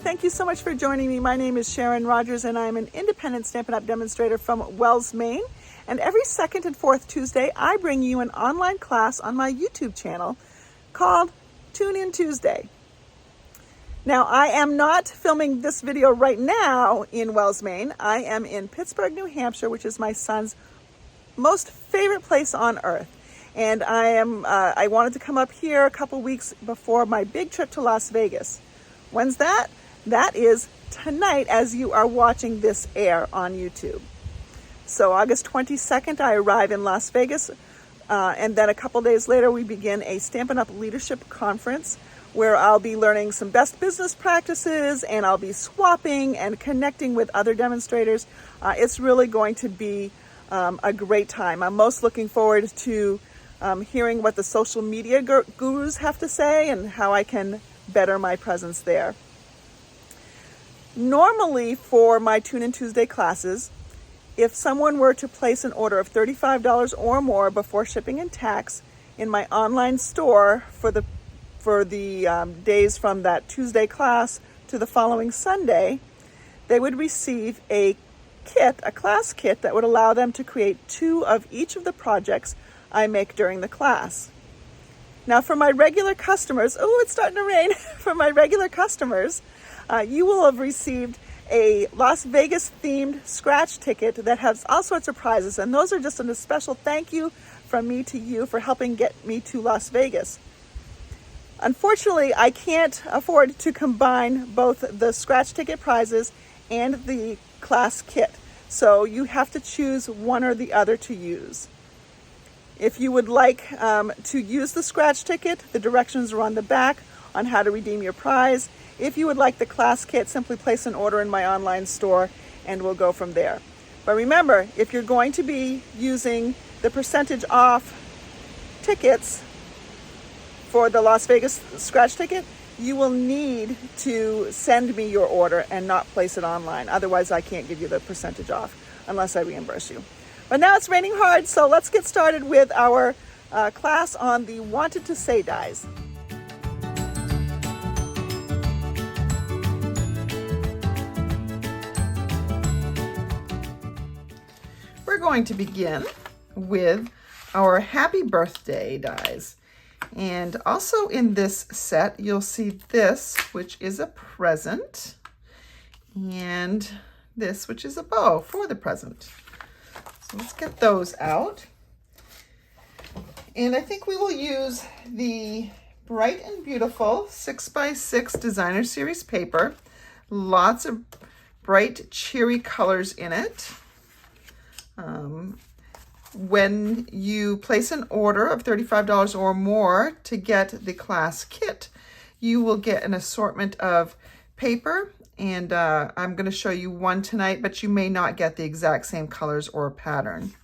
thank you so much for joining me. My name is Sharon Rogers, and I'm an independent Stampin' Up! Demonstrator from Wells, Maine. And every second and fourth Tuesday, I bring you an online class on my YouTube channel called Tune In Tuesday. Now, I am not filming this video right now in Wells, Maine. I am in Pittsburgh, New Hampshire, which is my son's most favorite place on earth. And I wanted to come up here a couple weeks before my big trip to Las Vegas. When's that? That is tonight as you are watching this air on YouTube. So August 22nd, I arrive in Las Vegas. And then a couple days later, we begin a Stampin' Up! Leadership Conference where I'll be learning some best business practices, and I'll be swapping and connecting with other demonstrators. It's really going to be a great time. I'm most looking forward to hearing what the social media gurus have to say and how I can better my presence there. Normally for my Tune In Tuesday classes, if someone were to place an order of $35 or more before shipping and tax in my online store for the days from that Tuesday class to the following Sunday, they would receive a class kit that would allow them to create 2 of each of the projects I make during the class. Now for my regular customers, oh, it's starting to rain. For my regular customers, you will have received a Las Vegas themed scratch ticket that has all sorts of prizes. And those are just a special thank you from me to you for helping get me to Las Vegas. Unfortunately, I can't afford to combine both the scratch ticket prizes and the class kit. So you have to choose one or the other to use. If you would like to use the scratch ticket, the directions are on the back on how to redeem your prize. If you would like the class kit, simply place an order in my online store and we'll go from there. But remember, if you're going to be using the percentage off tickets for the Las Vegas scratch ticket, you will need to send me your order and not place it online. Otherwise, I can't give you the percentage off unless I reimburse you. But now it's raining hard, so let's get started with our class on the Wanted to Say dies. We're going to begin with our Happy Birthday dies. And also in this set, you'll see this, which is a present, and this, which is a bow for the present. So let's get those out. And I think we will use the Bright and Beautiful 6x6 Designer Series paper. Lots of bright, cheery colors in it. When you place an order of $35 or more to get the class kit, you will get an assortment of paper, and I'm going to show you one tonight, but you may not get the exact same colors or pattern.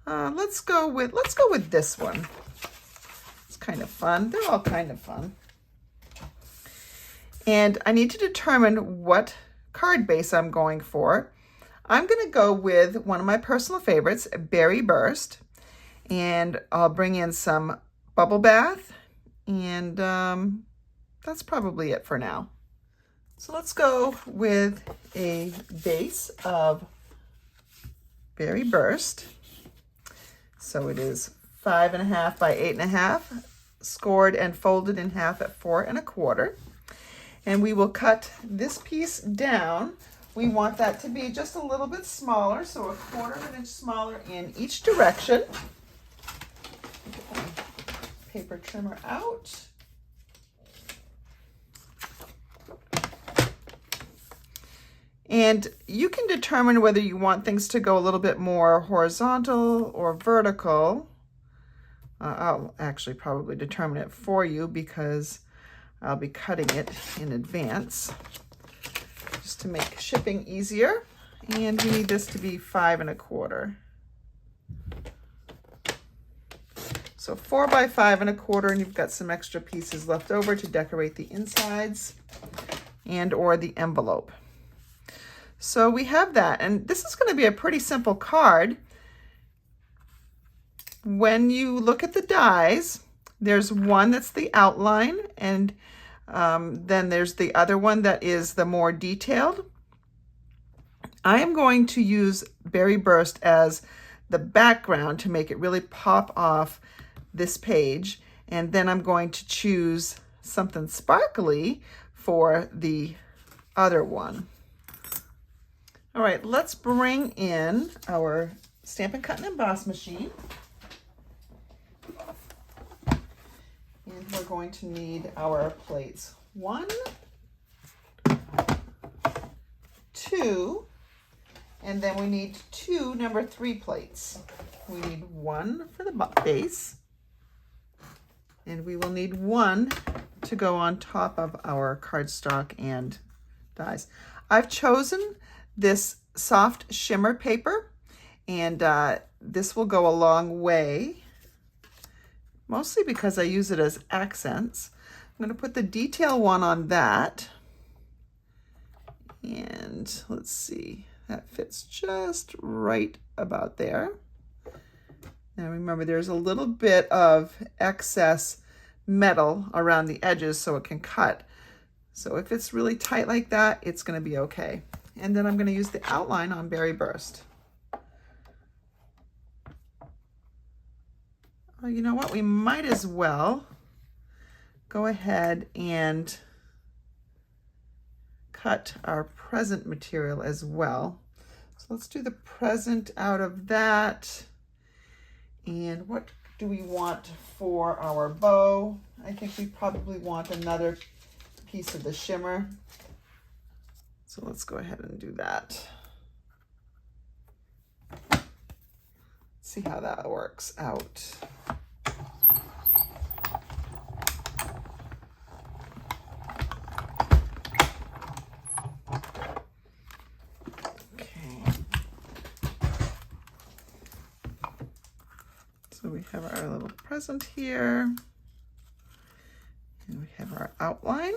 Let's go with this one. It's kind of fun. They're all kind of fun. And I need to determine what card base I'm going for. I'm going to go with one of my personal favorites, Berry Burst, and I'll bring in some Bubble Bath, and that's probably it for now. So let's go with a base of Berry Burst. So it is 5.5 by 8.5, scored and folded in half at 4 1/4. And we will cut this piece down. We want that to be just a little bit smaller, so 1/4 inch smaller in each direction. Get my paper trimmer out. And you can determine whether you want things to go a little bit more horizontal or vertical. I'll actually probably determine it for you because I'll be cutting it in advance, just to make shipping easier. And we need this to be 5 1/4. So 4 by 5 1/4, and you've got some extra pieces left over to decorate the insides and or the envelope. So we have that, and this is going to be a pretty simple card. When you look at the dies, there's one that's the outline, and Then there's the other one that is the more detailed. I am going to use Berry Burst as the background to make it really pop off this page. And then I'm going to choose something sparkly for the other one. All right, let's bring in our Stampin' Cut and Emboss machine. And we're going to need our plates. 1, 2, and then we need 2 number 3 plates. We need 1 for the base, and we will need 1 to go on top of our cardstock and dies. I've chosen this soft shimmer paper, and this will go a long way, mostly because I use it as accents. I'm going to put the detail one on that. And let's see, that fits just right about there. Now remember, there's a little bit of excess metal around the edges so it can cut. So if it's really tight like that, it's going to be okay. And then I'm going to use the outline on Berry Burst. Well, you know what? We might as well go ahead and cut our present material as well. So let's do the present out of that. And what do we want for our bow? I think we probably want another piece of the shimmer. So let's go ahead and do that. See how that works out. So we have our little present here, and we have our outline.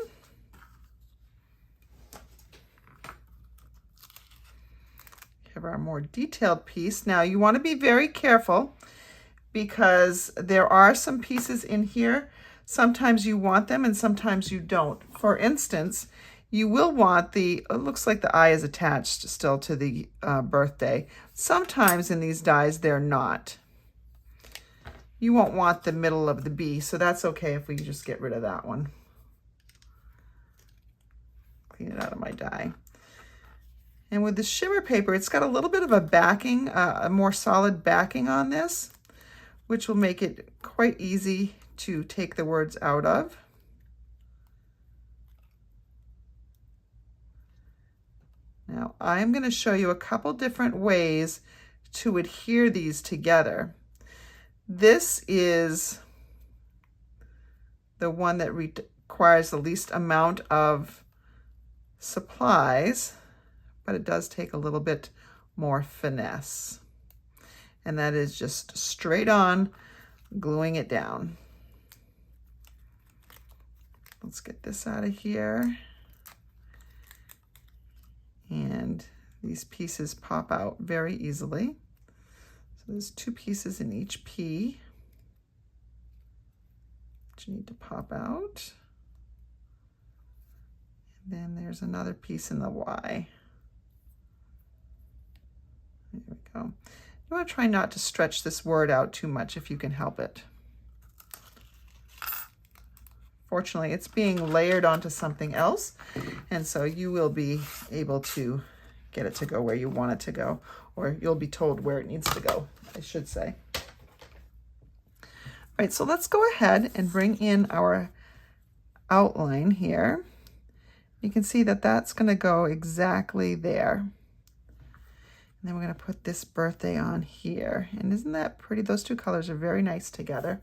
We have our more detailed piece. Now you want to be very careful because there are some pieces in here. Sometimes you want them and sometimes you don't. For instance, you will want it looks like the eye is attached still to the birthday. Sometimes in these dies, they're not. You won't want the middle of the bee, so that's okay if we just get rid of that one. Clean it out of my die. And with the shimmer paper, it's got a little bit of a backing, a more solid backing on this, which will make it quite easy to take the words out of. Now, I'm going to show you a couple different ways to adhere these together. This is the one that requires the least amount of supplies, but it does take a little bit more finesse. And that is just straight on gluing it down. Let's get this out of here. And these pieces pop out very easily. So there's 2 pieces in each P that you need to pop out. And then there's another piece in the Y. There we go. You want to try not to stretch this word out too much if you can help it. Fortunately, it's being layered onto something else, and so you will be able to get it to go where you want it to go, or you'll be told where it needs to go, I should say. All right, so let's go ahead and bring in our outline here. You can see that that's going to go exactly there. And then we're going to put this birthday on here. And isn't that pretty? Those 2 colors are very nice together.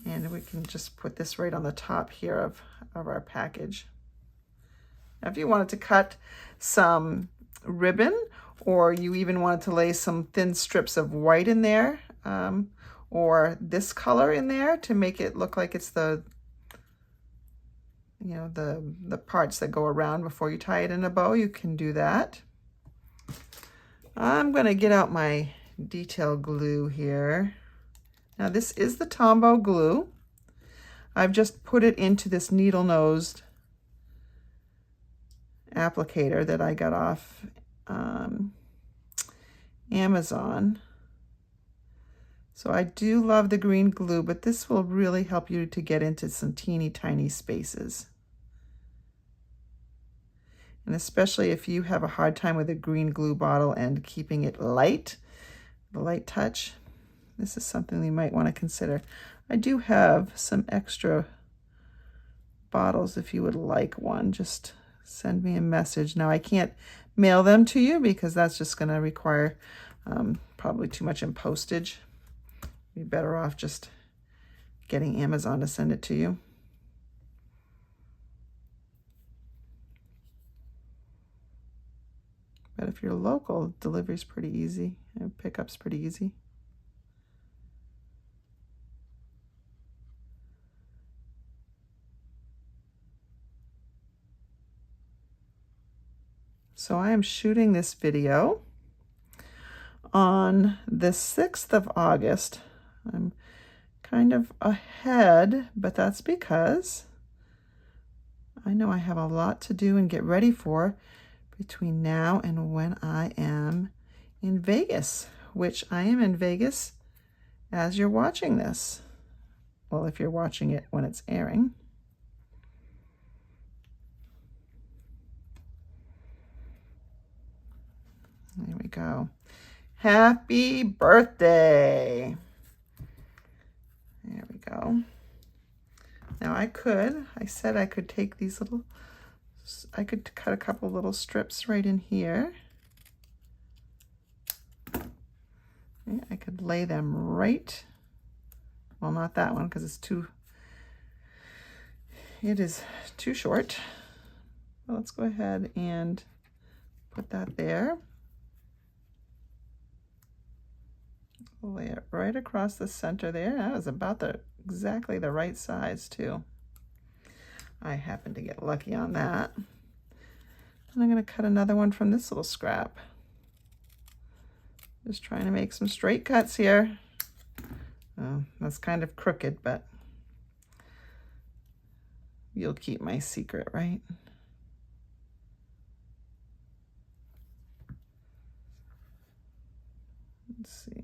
And we can just put this right on the top here of our package. Now, if you wanted to cut some ribbon, or you even wanted to lay some thin strips of white in there, or this color in there to make it look like it's the parts that go around before you tie it in a bow, you can do that. I'm going to get out my detail glue here. Now this is the Tombow glue. I've just put it into this needle-nosed applicator that I got off Amazon. So I do love the green glue, but this will really help you to get into some teeny tiny spaces. And especially if you have a hard time with a green glue bottle and keeping it light, the light touch, this is something you might want to consider. I do have some extra bottles if you would like one. Just send me a message. Now, I can't mail them to you because that's just going to require probably too much in postage. You'd be better off just getting Amazon to send it to you. But if you're local, delivery's pretty easy and pickup's pretty easy. So I am shooting this video on the 6th of August. I'm kind of ahead, but that's because I know I have a lot to do and get ready for between now and when I am in Vegas, which I am in Vegas as you're watching this. Well, if you're watching it when it's airing. There we go. Happy birthday. There we go. Now I said I could take these little, I could cut a couple little strips right in here. Yeah, I could lay them right, well, not that one because it is too short. Well, let's go ahead and put that there. Lay it right across the center there. That was about exactly the right size too. I happen to get lucky on that. And I'm going to cut another one from this little scrap. Just trying to make some straight cuts here. That's kind of crooked, but you'll keep my secret, right? Let's see.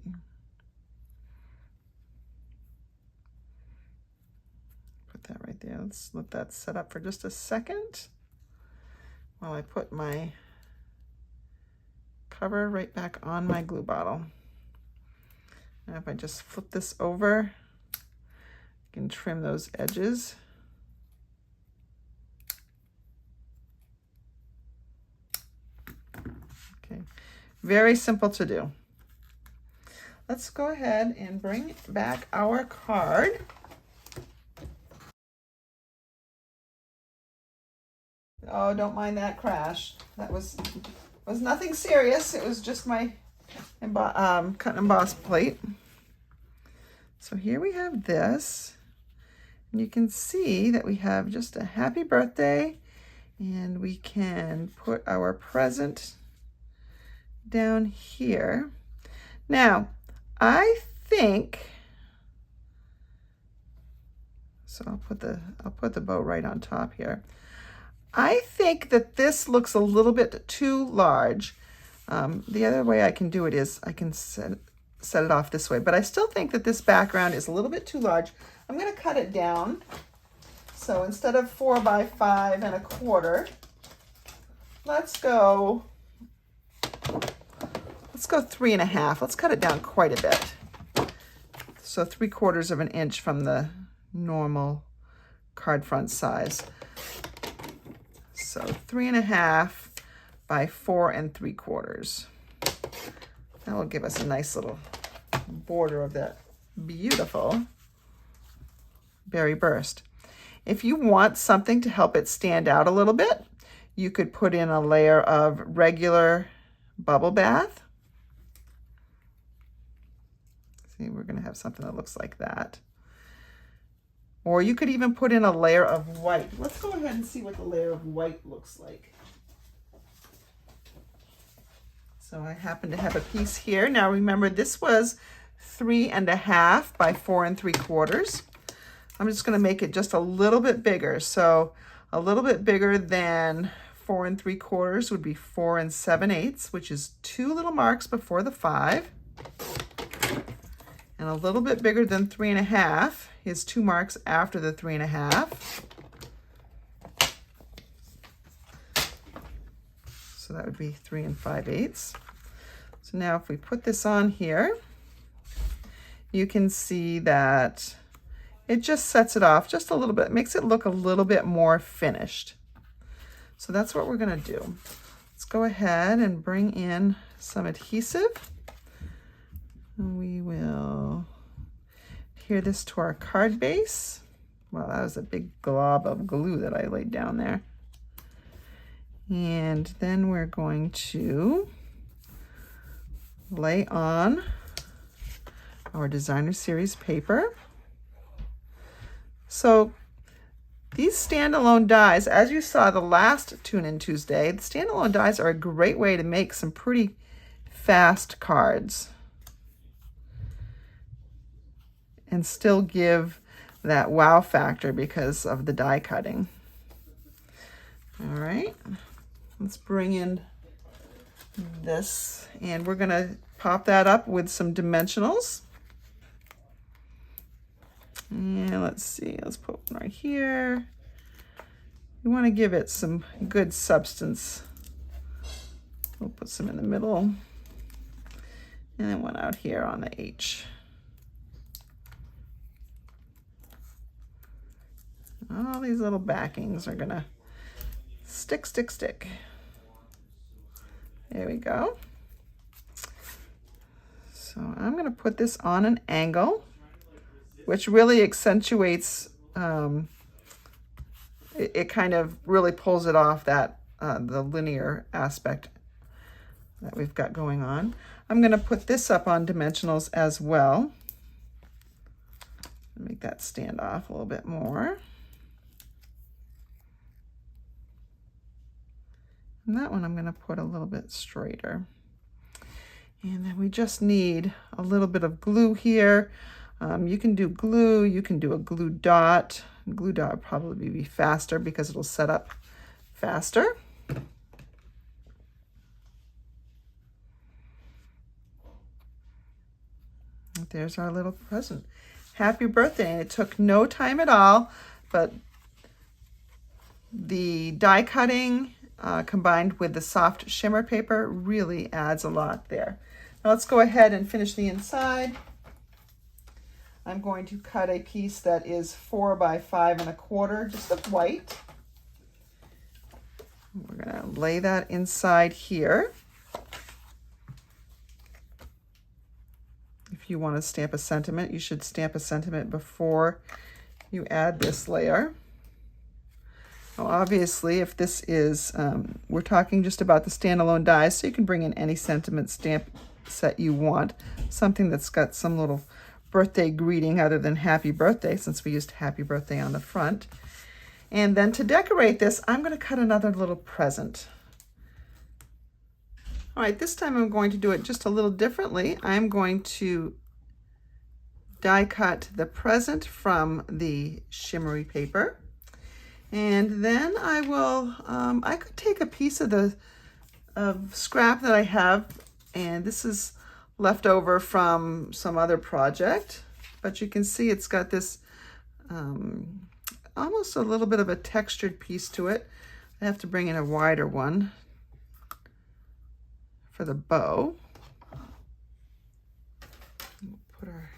Put that right there. Let's let that set up for just a second while I put my cover right back on my glue bottle. Now if I just flip this over, I can trim those edges. Okay, very simple to do. Let's go ahead and bring back our card. Oh, don't mind that crash. That was nothing serious. It was just my cut and emboss plate. So here we have this, and you can see that we have just a happy birthday, and we can put our present down here. Now, I think, so I'll put the bow right on top here. I think that this looks a little bit too large. The other way I can do it is I can set it off this way, but I still think that this background is a little bit too large. I'm going to cut it down. So instead of 4 by 5 1/4, let's go 3 1/2. Let's cut it down quite a bit. So 3/4 of an inch from the normal card front size. So 3 1/2 by 4 3/4. That will give us a nice little border of that beautiful berry burst. If you want something to help it stand out a little bit, you could put in a layer of regular bubble bath. See, we're going to have something that looks like that. Or you could even put in a layer of white. Let's go ahead and see what the layer of white looks like. So I happen to have a piece here. Now remember, this was 3 1/2 by 4 3/4. I'm just gonna make it just a little bit bigger. So a little bit bigger than 4 3/4 would be 4 7/8, which is 2 little marks before the 5. And a little bit bigger than 3 1/2 is 2 marks after the 3 1/2. So that would be 3 5/8. So now if we put this on here, you can see that it just sets it off just a little bit, makes it look a little bit more finished. So that's what we're gonna do. Let's go ahead and bring in some adhesive. We will adhere this to our card base. Wow, that was a big glob of glue that I laid down there. And then we're going to lay on our designer series paper. So these standalone dies, as you saw the last Tune In Tuesday, the standalone dies are a great way to make some pretty fast cards and still give that wow factor because of the die cutting. All right, let's bring in this, and we're gonna pop that up with some dimensionals. And let's see, let's put one right here. We want to give it some good substance. We'll put some in the middle, and then one out here on the H. All these little backings are gonna stick, stick, stick. There we go. So I'm gonna put this on an angle, which really accentuates, it kind of really pulls it off that, the linear aspect that we've got going on. I'm gonna put this up on dimensionals as well. Make that stand off a little bit more. And that one I'm gonna put a little bit straighter. And then we just need a little bit of glue here. You can do glue, you can do a glue dot. Glue dot would probably be faster because it'll set up faster. There's our little present. Happy birthday. And it took no time at all, but the die cutting combined with the soft shimmer paper really adds a lot there. Now let's go ahead and finish the inside. I'm going to cut a piece that is 4 by 5 1/4, just of white. We're gonna lay that inside here. If you want to stamp a sentiment, you should stamp a sentiment before you add this layer. Now, obviously, if this is, we're talking just about the standalone dies, so you can bring in any sentiment stamp set you want, something that's got some little birthday greeting other than happy birthday, since we used happy birthday on the front. And then to decorate this, I'm going to cut another little present. All right, this time I'm going to do it just a little differently. I'm going to die cut the present from the shimmery paper. And then I will, I could take a piece of the scrap that I have, and this is left over from some other project, but you can see it's got this almost a little bit of a textured piece to it. I have to bring in a wider one for the bow. We'll put our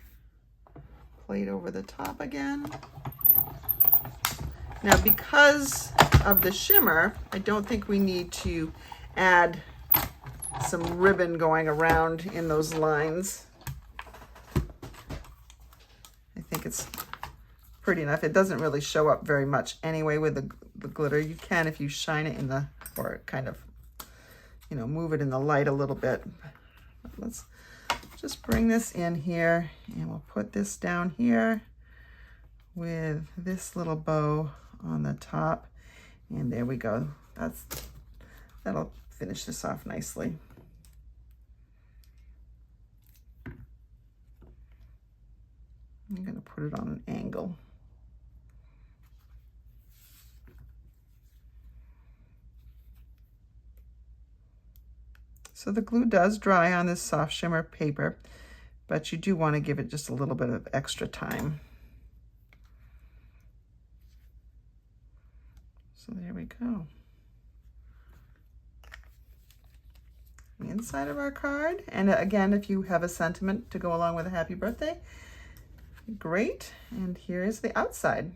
plate over the top again. Now, because of the shimmer, I don't think we need to add some ribbon going around in those lines. I think it's pretty enough. It doesn't really show up very much anyway with the glitter. You can if you shine it in the, or kind of, you know, move it in the light a little bit. Let's just bring this in here, and we'll put this down here with this little bow on the top. And there we go. That'll finish this off nicely. I'm going to put it on an angle. So the glue does dry on this soft shimmer paper, but you do want to give it just a little bit of extra time. So there we go. The inside of our card. And again, if you have a sentiment to go along with a happy birthday, great. And here is the outside.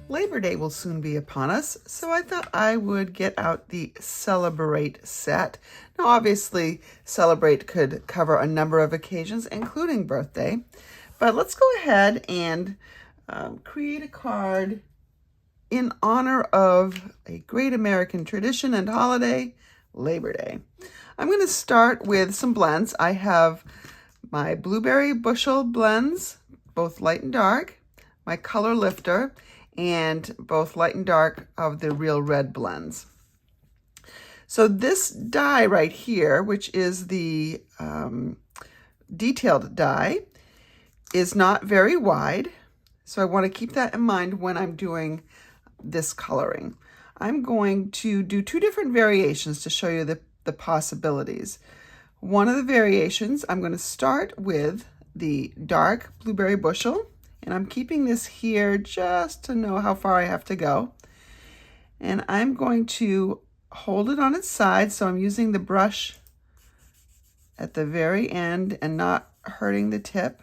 Labor Day will soon be upon us, so I thought I would get out the Celebrate set. Now, obviously, Celebrate could cover a number of occasions, including birthday, but let's go ahead and create a card in honor of a great American tradition and holiday, Labor Day. I'm going to start with some blends. I have my Blueberry Bushel blends, both light and dark, my Color Lifter, and both light and dark of the Real Red blends. So this die right here, which is the detailed die, is not very wide. So I want to keep that in mind when I'm doing this coloring. I'm going to do two different variations to show you the possibilities. One of the variations, I'm going to start with the dark Blueberry Bushel, and I'm keeping this here just to know how far I have to go. And I'm going to hold it on its side, so I'm using the brush at the very end and not hurting the tip.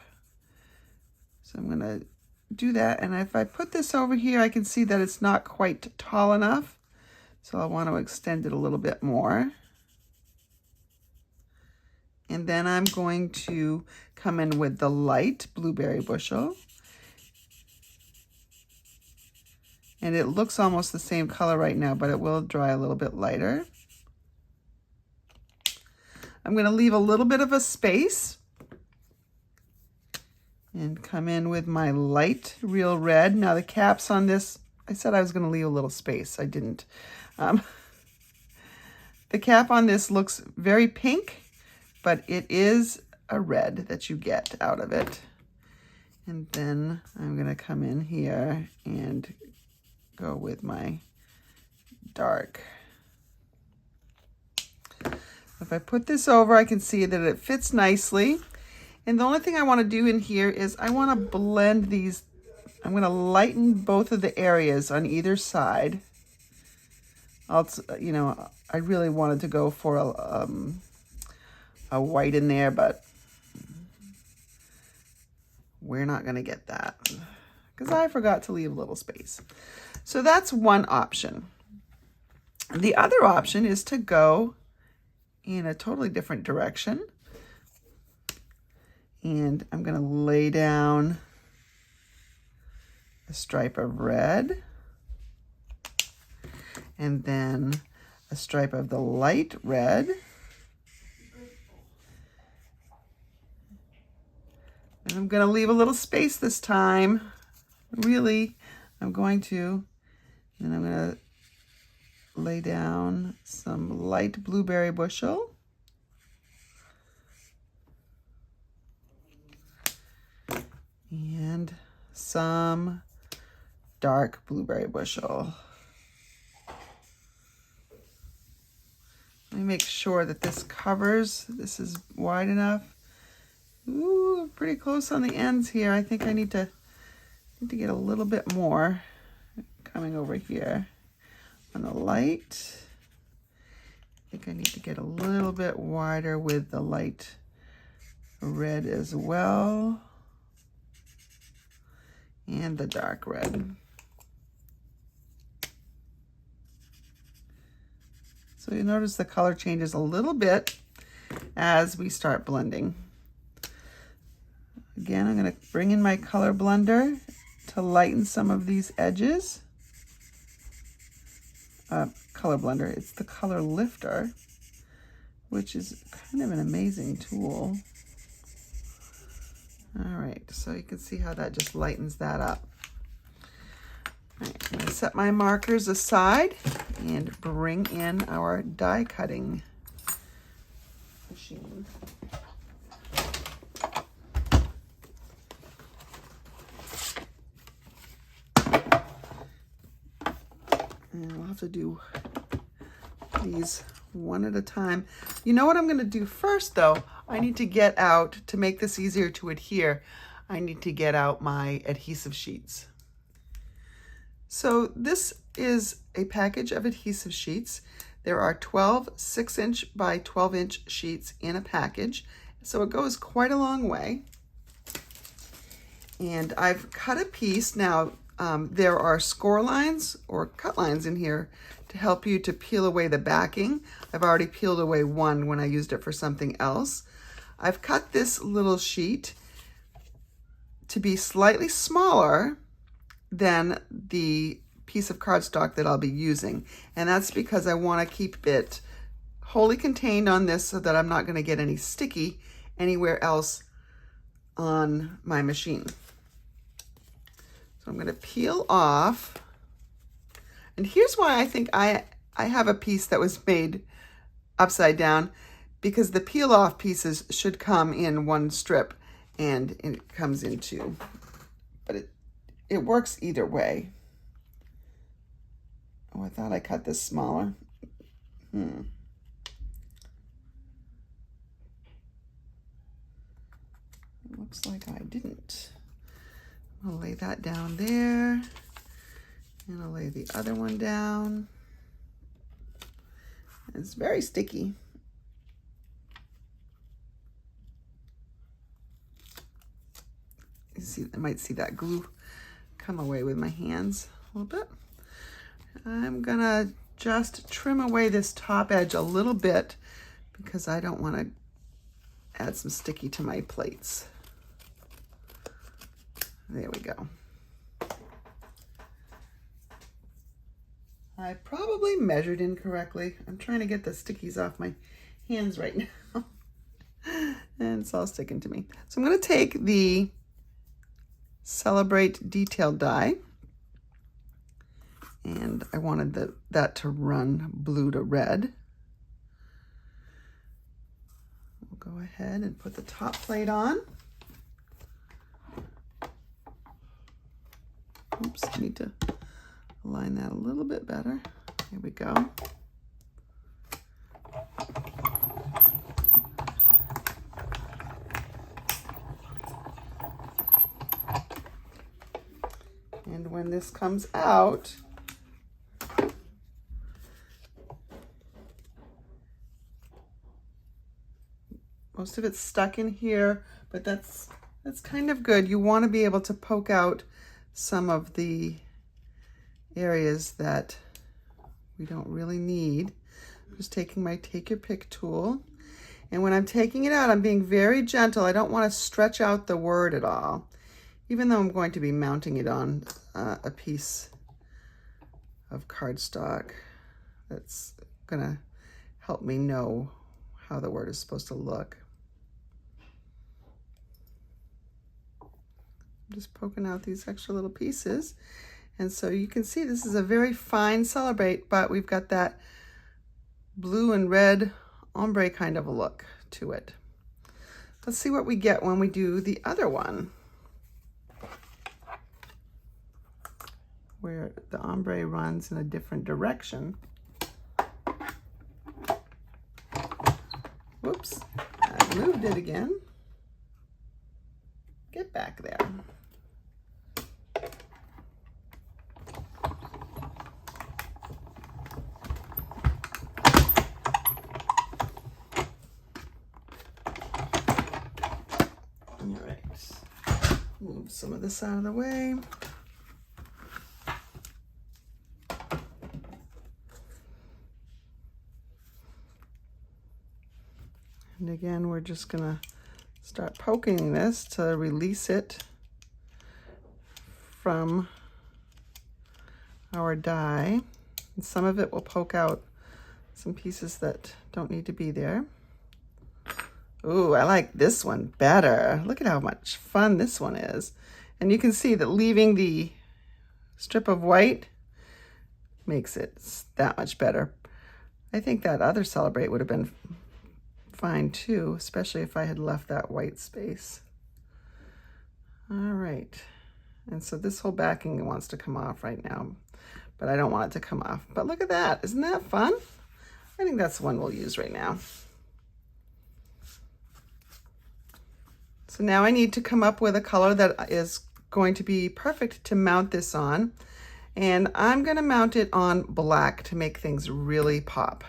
So I'm going to do that, and if I put this over here, I can see that it's not quite tall enough, so I want to extend it a little bit more. And then I'm going to come in with the light Blueberry Bushel. And it looks almost the same color right now, but it will dry a little bit lighter. I'm going to leave a little bit of a space and come in with my light Real Red. Now the caps on this, I said I was going to leave a little space. I didn't. The cap on this looks very pink, but it is a red that you get out of it. And then I'm going to come in here and go with my dark. If I put this over, I can see that it fits nicely. And the only thing I want to do in here is I want to blend these. I'm going to lighten both of the areas on either side. You know, I really wanted to go for a white in there, but we're not going to get that because I forgot to leave a little space. So that's one option. The other option is to go in a totally different direction. And I'm going to lay down a stripe of red and then a stripe of the light red. And I'm going to leave a little space this time. Really, I'm going to. And I'm going to lay down some light Blueberry Bushel. And some dark Blueberry Bushel. Let me make sure that this covers. This is wide enough. Ooh, pretty close on the ends here. I think I need to get a little bit more coming over here on the light. I think I need to get a little bit wider with the light red as well. And the dark red. So you notice the color changes a little bit as we start blending. Again, I'm going to bring in my color blender to lighten some of these edges. Color blender, it's the Color Lifter, which is kind of an amazing tool. All right, so you can see how that just lightens that up. All right, I'm going to set my markers aside and bring in our die cutting machine. have to do these one at a time. You know what I'm going to do first, though? I need to get out, to make this easier to adhere, I need to get out my adhesive sheets. So this is a package of adhesive sheets. There are 12 6-inch by 12-inch sheets in a package, so it goes quite a long way. And I've cut a piece. Now, there are score lines or cut lines in here to help you to peel away the backing. I've already peeled away one when I used it for something else. I've cut this little sheet to be slightly smaller than the piece of cardstock that I'll be using. And that's because I want to keep it wholly contained on this so that I'm not going to get any sticky anywhere else on my machine. So I'm going to peel off. And here's why I think I have a piece that was made upside down, because the peel off pieces should come in one strip and it comes in two. But it works either way. Oh, I thought I cut this smaller. Looks like I didn't. I'll lay that down there. And I'll lay the other one down. It's very sticky. You see, I might see that glue come away with my hands a little bit. I'm gonna just trim away this top edge a little bit because I don't want to add some sticky to my plates. There we go. I probably measured incorrectly. I'm trying to get the stickies off my hands right now. And it's all sticking to me. So I'm going to take the Celebrate Detail die. And I wanted that to run blue to red. We'll go ahead and put the top plate on. Oops, I need to align that a little bit better. Here we go. And when this comes out, most of it's stuck in here, but that's kind of good. You want to be able to poke out some of the areas that we don't really need. I'm just taking my Take Your Pick tool. And when I'm taking it out, I'm being very gentle. I don't want to stretch out the word at all, even though I'm going to be mounting it on a piece of cardstock that's going to help me know how the word is supposed to look. I'm just poking out these extra little pieces. And so you can see this is a very fine Celebrate, but we've got that blue and red ombre kind of a look to it. Let's see what we get when we do the other one, where the ombre runs in a different direction. Whoops, I moved it again. Get back there. All right, move some of this out of the way. And again, we're just gonna start poking this to release it from our die. And some of it will poke out some pieces that don't need to be there. Ooh, I like this one better. Look at how much fun this one is. And you can see that leaving the strip of white makes it that much better. I think that other Celebrate would have been fine too, especially if I had left that white space. All right, and so this whole backing wants to come off right now, but I don't want it to come off. But look at that, isn't that fun? I think that's the one we'll use right now. So now I need to come up with a color that is going to be perfect to mount this on. And I'm gonna mount it on black to make things really pop.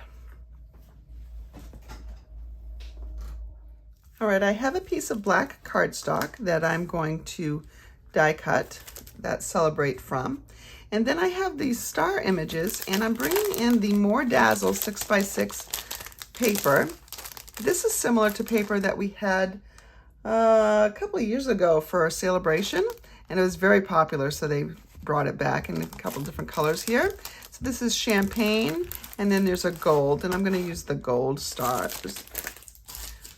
All right, I have a piece of black cardstock that I'm going to die cut that Celebrate from. And then I have these star images, and I'm bringing in the More Dazzle 6x6 paper. This is similar to paper that we had a couple of years ago for a celebration, and it was very popular, so they brought it back in a couple different colors here. So this is champagne, and then there's a gold, and I'm going to use the gold stars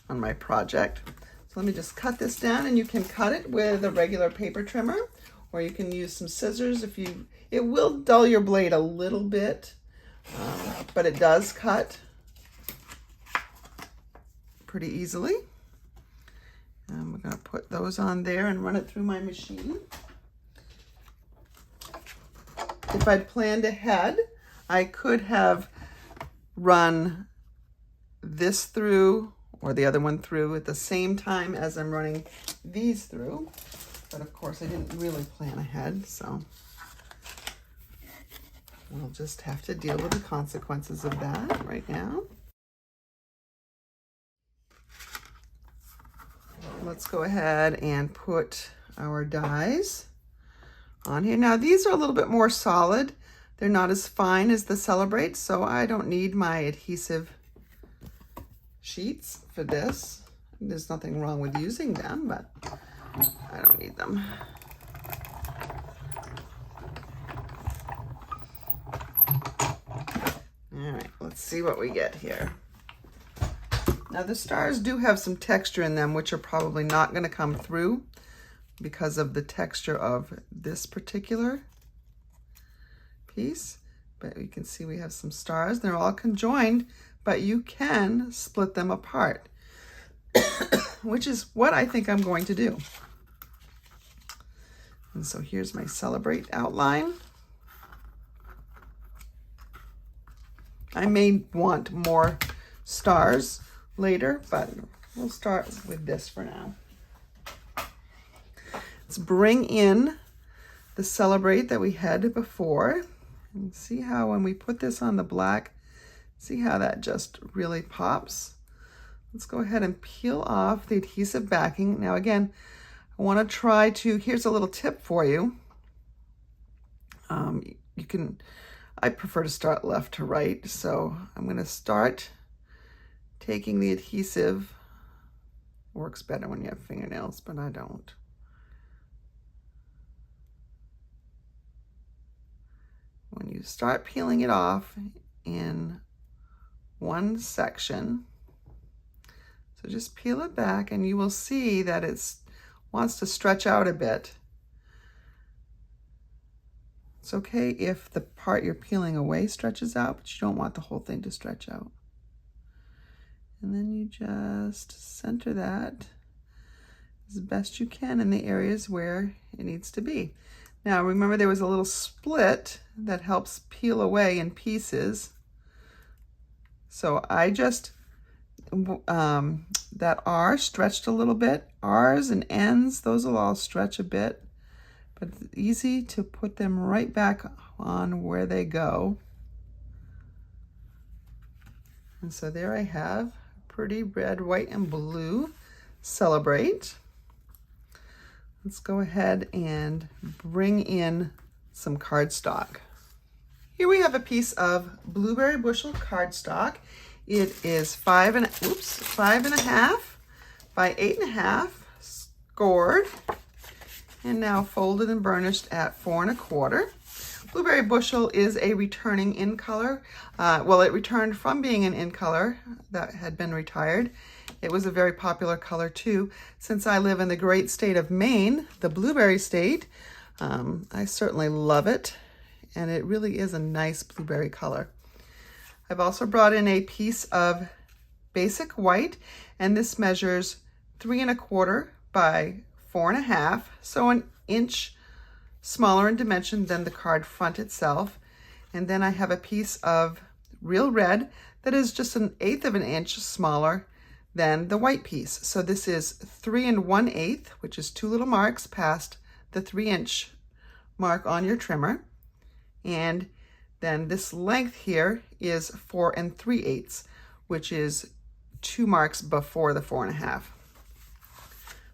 on my project. So let me just cut this down, and you can cut it with a regular paper trimmer, or you can use some scissors if you, it will dull your blade a little bit, but it does cut pretty easily. And we're going to put those on there and run it through my machine. If I'd planned ahead, I could have run this through or the other one through at the same time as I'm running these through. But of course I didn't really plan ahead, so we'll just have to deal with the consequences of that right now. Let's go ahead and put our dies on here. Now these are a little bit more solid. They're not as fine as the Celebrate, so I don't need my adhesive sheets for this. There's nothing wrong with using them, but I don't need them. All right, let's see what we get here. Now the stars do have some texture in them, which are probably not going to come through because of the texture of this particular piece. But you can see we have some stars. They're all conjoined, but you can split them apart, which is what I think I'm going to do. And so here's my Celebrate outline. I may want more stars later, but we'll start with this for now. Let's bring in the Celebrate that we had before and see how when we put this on the black, see how that just really pops. Let's go ahead and peel off the adhesive backing. Now again, I want to try to, here's a little tip for you. You can, I prefer to start left to right, so I'm going to start taking the adhesive. Works better when you have fingernails, but I don't. When you start peeling it off in one section, so just peel it back and you will see that it wants to stretch out a bit. It's okay if the part you're peeling away stretches out, but you don't want the whole thing to stretch out. And then you just center that as best you can in the areas where it needs to be. Now remember there was a little split that helps peel away in pieces. So I just, that R stretched a little bit. R's and N's, those will all stretch a bit, but it's easy to put them right back on where they go. And so there I have pretty red, white, and blue Celebrate. Let's go ahead and bring in some cardstock. Here we have a piece of blueberry bushel cardstock. It is 5.5 by 8.5, scored, and now folded and burnished at 4.25. Blueberry bushel is a returning in color. Well, it returned from being an in color that had been retired. It was a very popular color too. Since I live in the great state of Maine, the blueberry state, I certainly love it. And it really is a nice blueberry color. I've also brought in a piece of basic white, and this measures 3.25 by 4.5, so an inch smaller in dimension than the card front itself. And then I have a piece of real red that is just 1/8 of an inch smaller than the white piece. So this is 3 1/8, which is 2 little marks past the 3-inch mark on your trimmer. And then this length here is 4 3/8, which is 2 marks before the 4 1/2.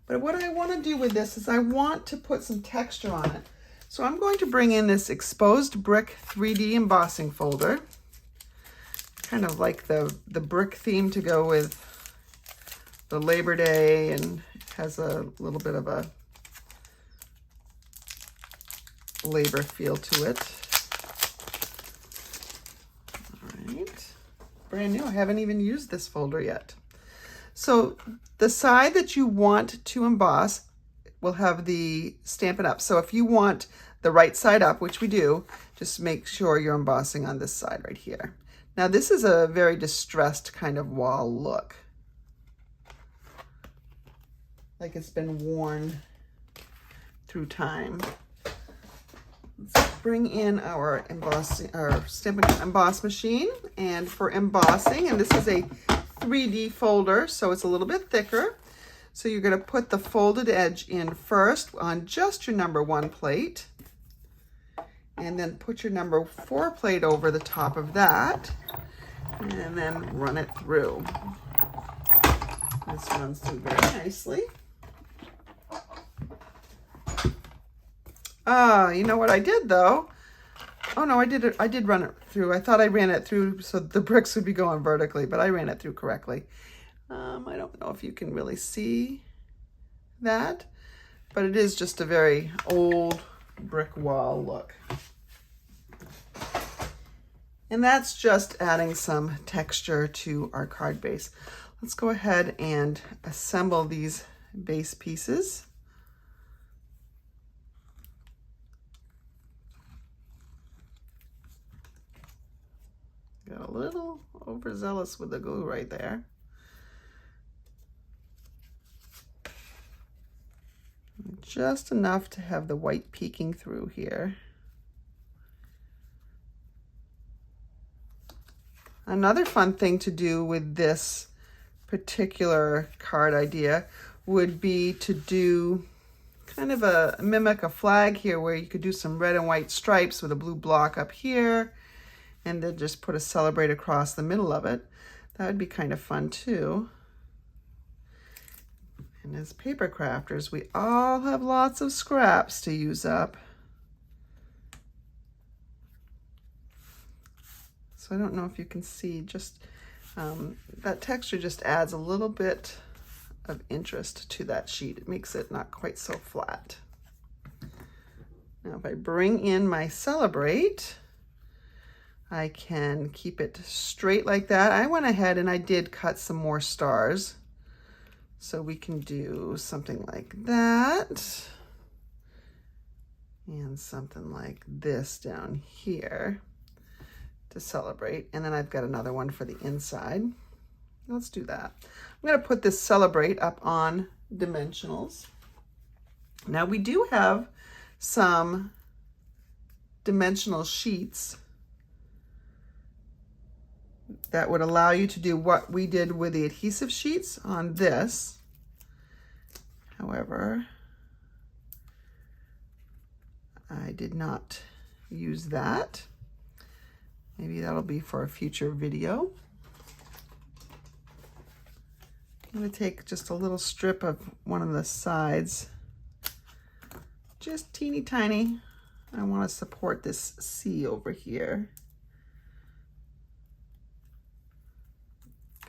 But what I want to do with this is I want to put some texture on it. So I'm going to bring in this exposed brick 3D embossing folder. Kind of like the brick theme to go with the Labor Day, and has a little bit of a labor feel to it. All right, brand new. I haven't even used this folder yet. So the side that you want to emboss will have the Stampin' Up. So if you want the right side up, which we do, just make sure you're embossing on this side right here. Now this is a very distressed kind of wall look. Like it's been worn through time. Let's bring in our Stampin' Emboss machine. And for embossing, and this is a 3D folder, so it's a little bit thicker. So you're going to put the folded edge in first on just your number 1 plate, and then put your number 4 plate over the top of that, and then run it through. This runs through very nicely. You know what I did though? Oh no, I did run it through. I thought I ran it through so the bricks would be going vertically, but I ran it through correctly. I don't know if you can really see that, but it is just a very old brick wall look. And that's just adding some texture to our card base. Let's go ahead and assemble these base pieces. Got a little overzealous with the glue right there. Just enough to have the white peeking through here. Another fun thing to do with this particular card idea would be to do kind of mimic a flag here, where you could do some red and white stripes with a blue block up here, and then just put a celebrate across the middle of it. That would be kind of fun too. And as paper crafters, we all have lots of scraps to use up. So I don't know if you can see, just that texture just adds a little bit of interest to that sheet. It makes it not quite so flat. Now if I bring in my celebrate, I can keep it straight like that. I went ahead and I did cut some more stars. So we can do something like that. And something like this down here to celebrate. And then I've got another one for the inside. Let's do that. I'm going to put this celebrate up on dimensionals. Now we do have some dimensional sheets that would allow you to do what we did with the adhesive sheets on this. However, I did not use that. Maybe that'll be for a future video. I'm going to take just a little strip of one of the sides, just teeny tiny. I want to support this C over here.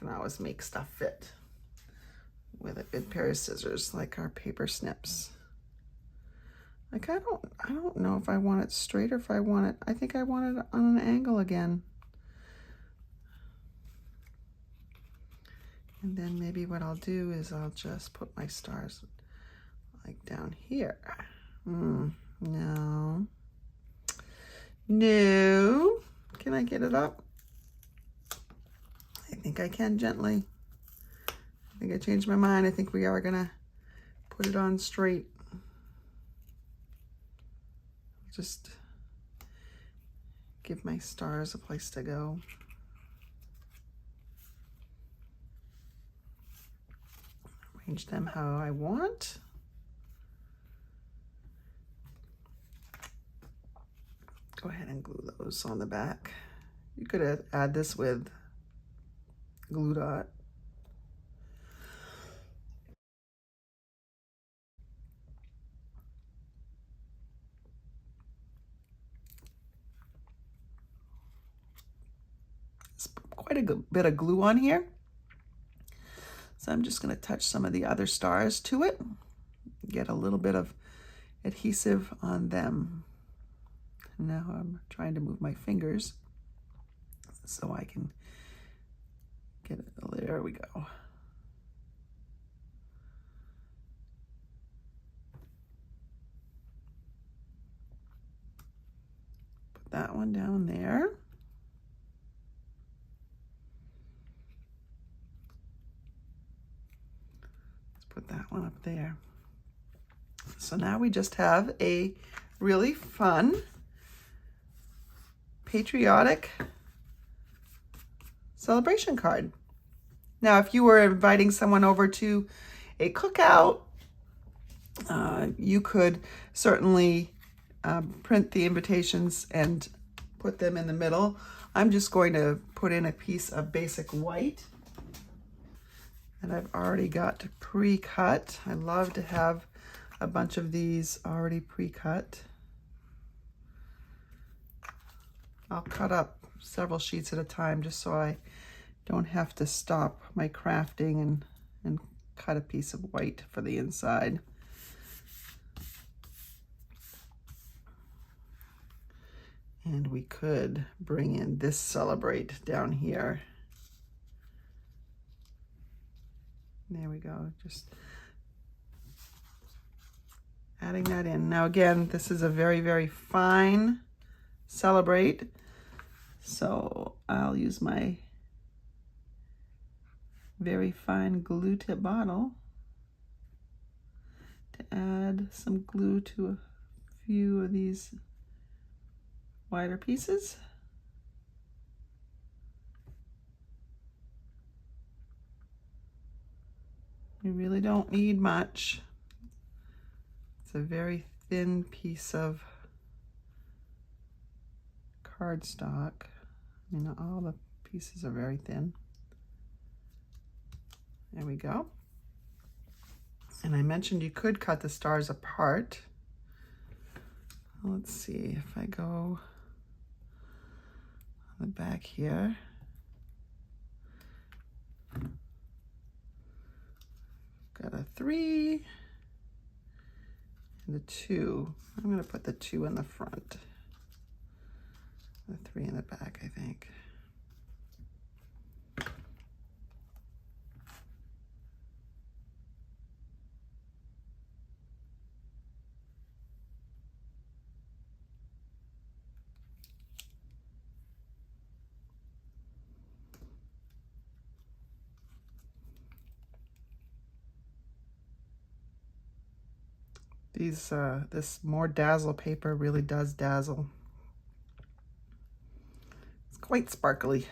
You can always make stuff fit with a good pair of scissors, like our paper snips. Like I don't know if I want it straight or if I want it, I think I want it on an angle again. And then maybe what I'll do is I'll just put my stars like down here. No. No. Can I get it up? I think I can gently. I think I changed my mind. I think we are gonna put it on straight. Just give my stars a place to go. Arrange them how I want. Go ahead and glue those on the back. You could add this with glue dot. There's quite a good bit of glue on here. So I'm just going to touch some of the other stars to it. Get a little bit of adhesive on them. Now I'm trying to move my fingers so I can get it. There we go. Put that one down there. Let's put that one up there. So now we just have a really fun, patriotic celebration card. Now, if you were inviting someone over to a cookout, you could certainly print the invitations and put them in the middle. I'm just going to put in a piece of basic white that I've already got pre-cut. I love to have a bunch of these already pre-cut. I'll cut up several sheets at a time just so I don't have to stop my crafting and cut a piece of white for the inside. And we could bring in this celebrate down here. There we go, just adding that in. Now again, this is a very, very fine celebrate. So I'll use my very fine glue tip bottle to add some glue to a few of these wider pieces. You really don't need much. It's a very thin piece of cardstock. You know, all the pieces are very thin. There we go. And I mentioned you could cut the stars apart. Let's see if I go on the back here. Got a 3 and a 2. I'm going to put the 2 in the front. The 3 in the back, I think. This more dazzle paper really does dazzle. It's quite sparkly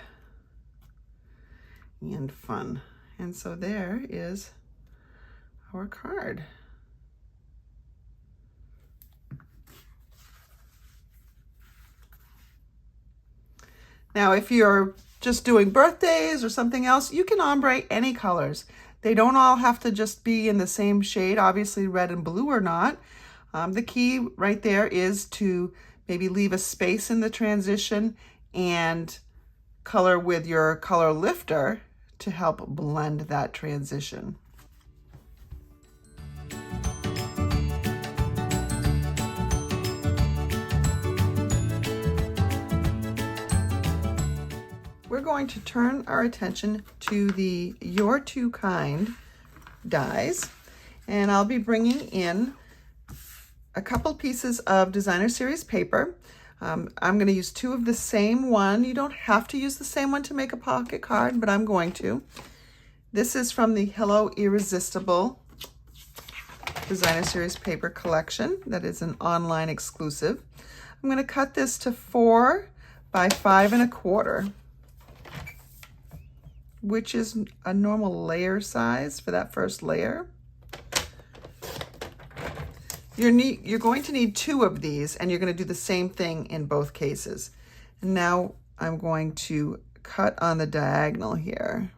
and fun. And so there is our card. Now, if you're just doing birthdays or something else, you can ombre any colors. They don't all have to just be in the same shade, obviously red and blue or not. The key right there is to maybe leave a space in the transition and color with your color lifter to help blend that transition. We're going to turn our attention to the Your Two Kind dies, and I'll be bringing in a couple pieces of designer series paper. I'm going to use 2 of the same one. You don't have to use the same one to make a pocket card, but I'm going to. This is from the Hello Irresistible designer series paper collection. That is an online exclusive. I'm going to cut this to 4 by 5¼ which is a normal layer size for that first layer. You're going to need 2 of these, and you're going to do the same thing in both cases. And now I'm going to cut on the diagonal here.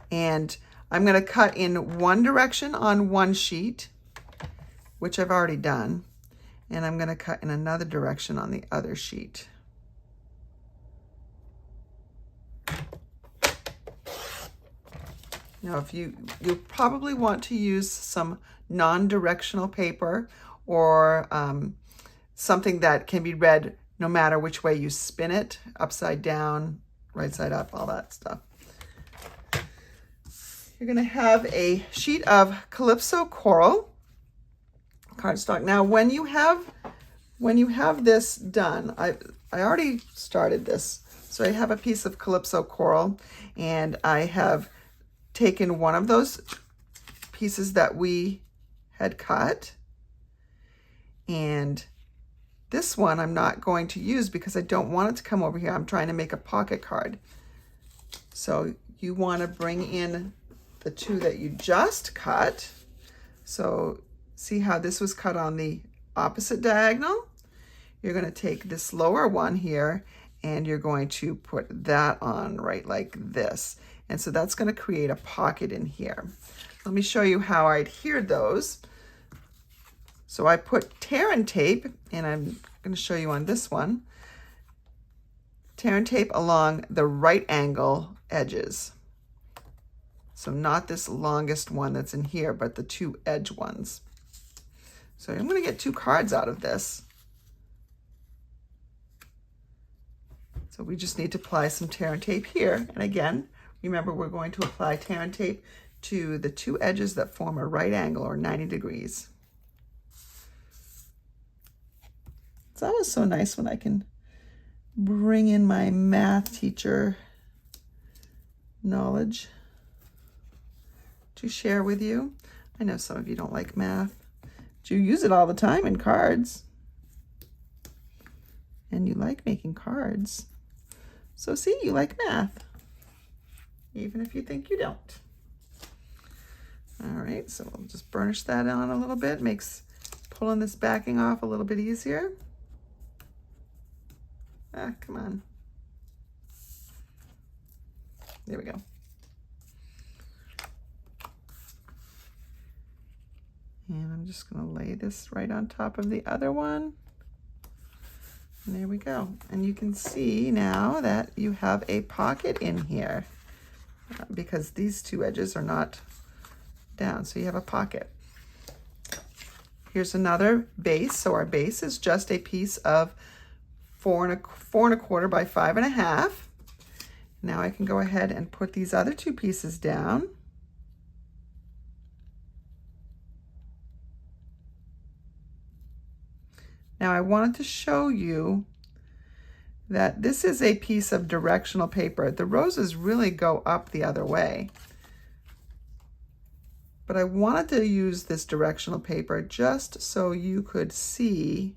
And I'm going to cut in one direction on one sheet, which I've already done. And I'm going to cut in another direction on the other sheet. Now, if you probably want to use some non-directional paper or something that can be read no matter which way you spin it, upside down, right side up, all that stuff. You're going to have a sheet of Calypso Coral cardstock. Now, when you have this done, I already started this. So I have a piece of Calypso Coral, and I have taken one of those pieces that we had cut, and this one I'm not going to use because I don't want it to come over here. I'm trying to make a pocket card. So you want to bring in the 2 that you just cut. So see how this was cut on the opposite diagonal? You're going to take this lower one here, and you're going to put that on right like this. And so that's going to create a pocket in here. Let me show you how I adhered those. So I put tear and tape, and I'm going to show you on this one, tear and tape along the right angle edges. So not this longest one that's in here, but the 2 edge ones. So I'm going to get 2 cards out of this. So we just need to apply some tear and tape here. And again, remember, we're going to apply tear and tape to the 2 edges that form a right angle or 90 degrees. It's always so nice when I can bring in my math teacher knowledge to share with you. I know some of you don't like math, but you use it all the time in cards. And you like making cards. So see, you like math, even if you think you don't. All right, so we'll just burnish that on a little bit. Makes pulling this backing off a little bit easier. Ah, come on. There we go. And I'm just going to lay this right on top of the other one. And there we go. And you can see now that you have a pocket in here because these 2 edges are not down. So you have a pocket. Here's another base. So our base is just a piece of 4¼ by 5½. Now I can go ahead and put these other 2 pieces down. Now I wanted to show you that this is a piece of directional paper. The roses really go up the other way. But I wanted to use this directional paper just so you could see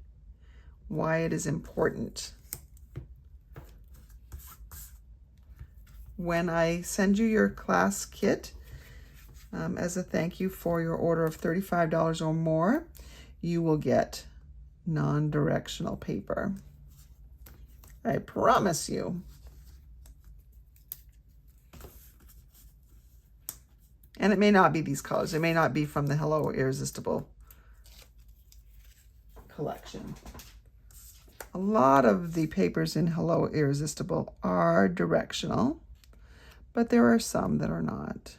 why it is important. When I send you your class kit, as a thank you for your order of $35 or more, you will get non-directional paper. I promise you. And it may not be these colors. It may not be from the Hello Irresistible collection. A lot of the papers in Hello Irresistible are directional, but there are some that are not.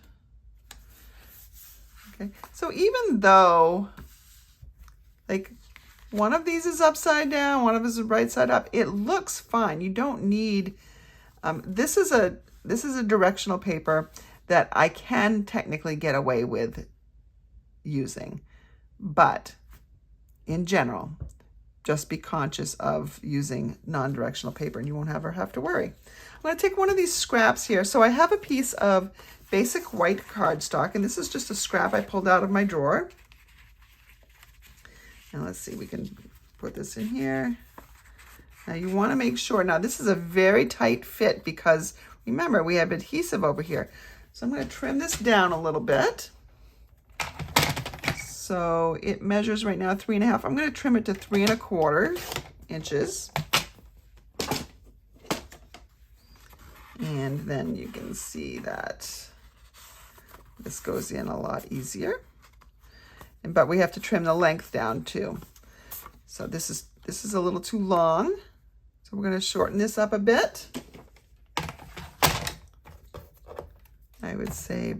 Okay, so even though, like, one of these is upside down, one of these is right side up, it looks fine. You don't need, this is a directional paper that I can technically get away with using. But in general, just be conscious of using non-directional paper and you won't ever have to worry. I'm going to take one of these scraps here. So I have a piece of basic white cardstock, and this is just a scrap I pulled out of my drawer. And let's see, we can put this in here. Now you want to make sure, now this is a very tight fit because remember we have adhesive over here. So I'm going to trim this down a little bit. So it measures right now 3.5. I'm going to trim it to 3.25 inches. And then you can see that this goes in a lot easier. But we have to trim the length down too. So this is a little too long. So we're going to shorten this up a bit. I would say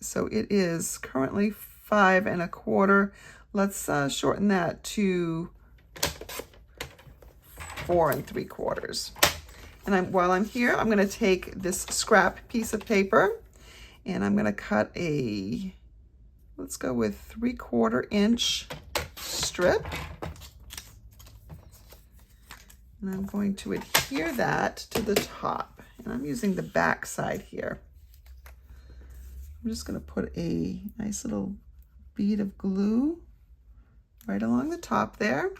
so it is currently 5.25. Let's shorten that to 4.75. And while I'm here, I'm going to take this scrap piece of paper and I'm going to cut let's go with 3/4 inch strip. And I'm going to adhere that to the top. And I'm using the back side here. I'm just going to put a nice little bead of glue right along the top there.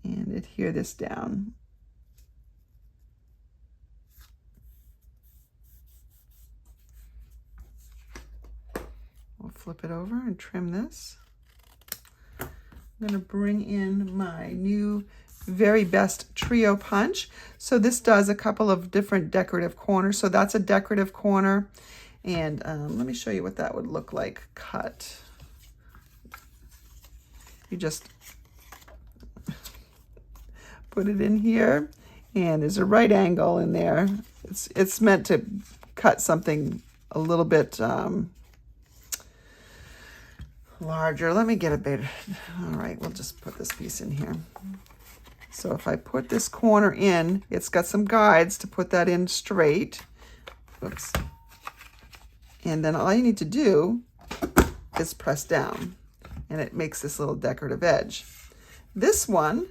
And adhere this down. We'll flip it over and trim this. I'm going to bring in my new Very Best Trio Punch. So this does a couple of different decorative corners. So that's a decorative corner. And let me show you what that would look like cut. You just put it in here and there's a right angle in there. It's meant to cut something a little bit larger. Let me get a bit. All right, we'll just put this piece in here. So if I put this corner in, it's got some guides to put that in straight. Oops. And then all you need to do is press down and it makes this little decorative edge. This one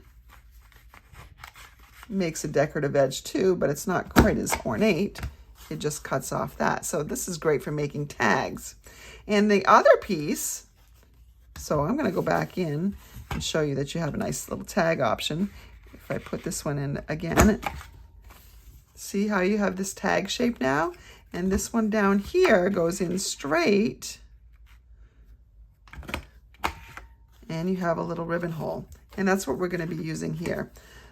makes a decorative edge too, but it's not quite as ornate. It just cuts off that. So this is great for making tags. And the other piece, so I'm going to go back in and show you that you have a nice little tag option. If I put this one in again, see how you have this tag shape now? And this one down here goes in straight. And you have a little ribbon hole. And that's what we're going to be using here.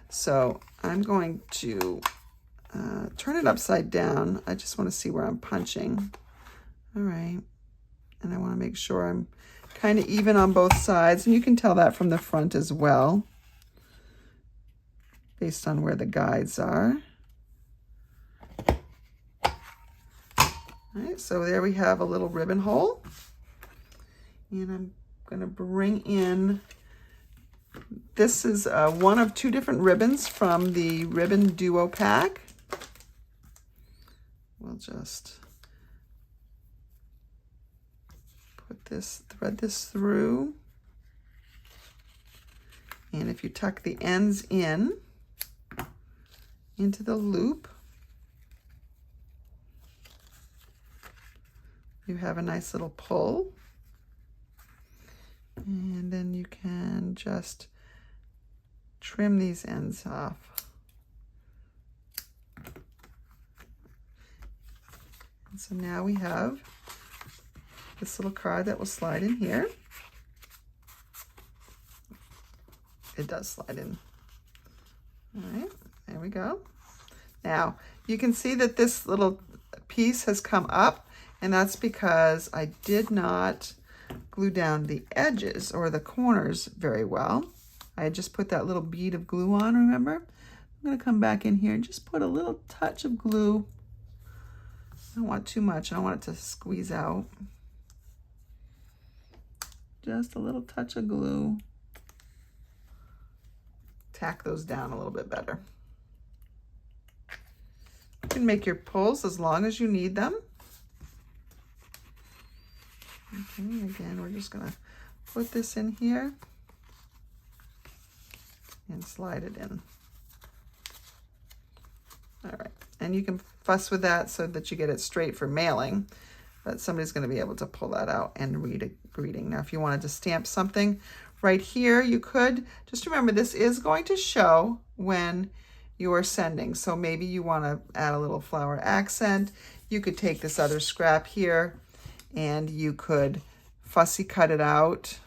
So I'm going to turn it upside down. I just want to see where I'm punching. All right. And I want to make sure I'm kind of even on both sides. And you can tell that from the front as well, based on where the guides are. All right, so there we have a little ribbon hole. And I'm going to bring in, this is one of 2 different ribbons from the Ribbon Duo Pack. We'll just thread this through. And if you tuck the ends in into the loop, you have a nice little pull. And then you can just trim these ends off. And so now we have this little card that will slide in here. It does slide in. All right, there we go. Now, you can see that this little piece has come up, and that's because I did not glue down the edges or the corners very well. I had just put that little bead of glue on, remember? I'm going to come back in here and just put a little touch of glue. I don't want too much. I don't want it to squeeze out. Just a little touch of glue. Tack those down a little bit better. You can make your pulls as long as you need them. Okay, again, we're just gonna put this in here and slide it in. All right, and you can fuss with that so that you get it straight for mailing. that somebody's going to be able to pull that out and read a greeting. Now, if you wanted to stamp something right here, you could. Just remember, this is going to show when you are sending. So maybe you want to add a little flower accent. You could take this other scrap here and you could fussy cut it out.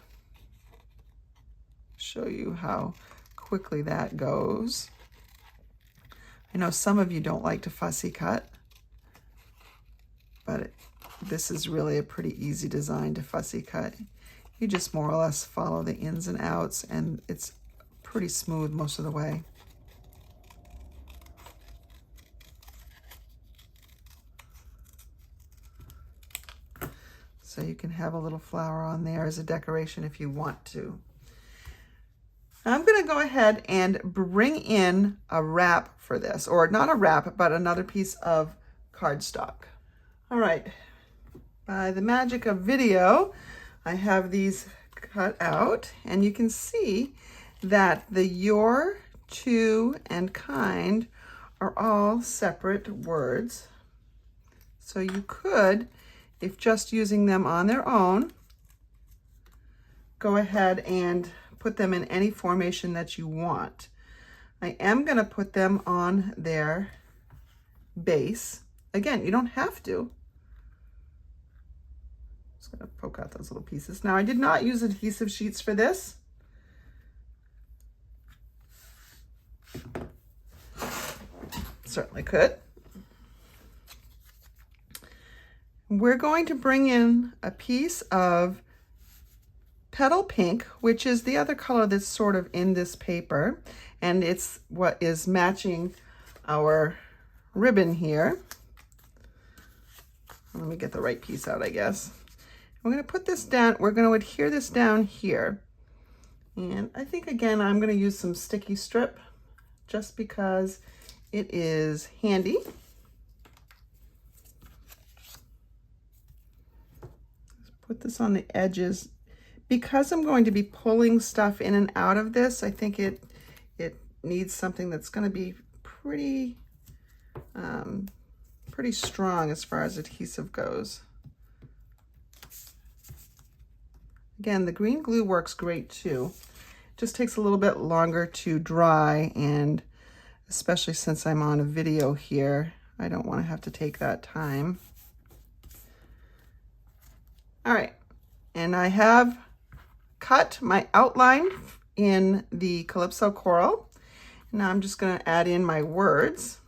Show you how quickly that goes. I know some of you don't like to fussy cut, but this is really a pretty easy design to fussy cut. You just more or less follow the ins and outs, and it's pretty smooth most of the way. So you can have a little flower on there as a decoration if you want to. I'm going to go ahead and bring in a wrap for this, or not a wrap, but another piece of cardstock. All right, by the magic of video, I have these cut out, and you can see that the your, to, and kind are all separate words. So you could, if just using them on their own, go ahead and put them in any formation that you want. I am going to put them on their base. Again, you don't have to. Just going to poke out those little pieces. Now, I did not use adhesive sheets for this. Certainly could. We're going to bring in a piece of Petal Pink, which is the other color that's sort of in this paper, and it's what is matching our ribbon here. Let me get the right piece out, I guess. We're going to put this down, we're going to adhere this down here. And I think, again, I'm going to use some sticky strip just because it is handy. Put this on the edges. Because I'm going to be pulling stuff in and out of this, I think it needs something that's going to be pretty strong as far as adhesive goes. Again, the green glue works great too. It just takes a little bit longer to dry, and especially since I'm on a video here, I don't want to have to take that time. All right, and I have cut my outline in the Calypso Coral. Now I'm just going to add in my words.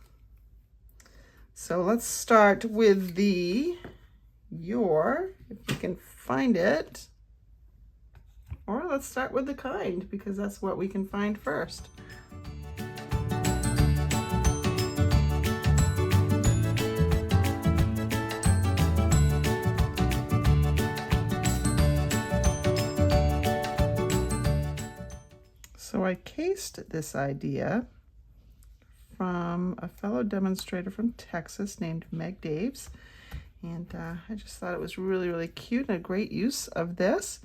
So let's start with the your, if you can find it. Or let's start with the kind, because that's what we can find first. So I cased this idea from a fellow demonstrator from Texas named Meg Daves. And I just thought it was really, really cute and a great use of this.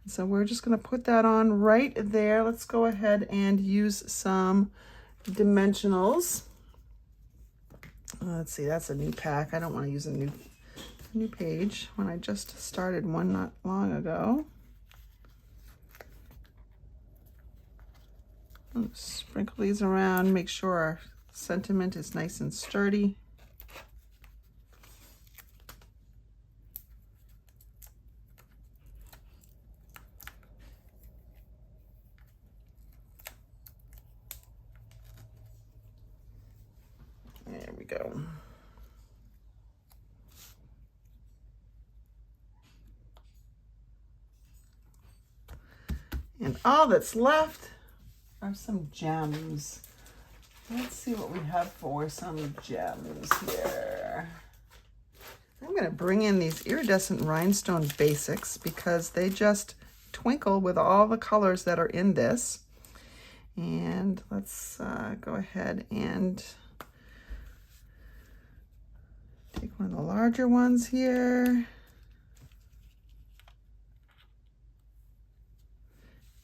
And so we're just going to put that on right there. Let's go ahead and use some dimensionals. Let's see, that's a new pack. I don't want to use a new page when I just started one not long ago. Sprinkle these around, make sure our sentiment is nice and sturdy. There we go. And all that's left are some gems. Let's see what we have for some gems here. I'm going to bring in these iridescent rhinestone basics because they just twinkle with all the colors that are in this. And let's go ahead and take one of the larger ones here.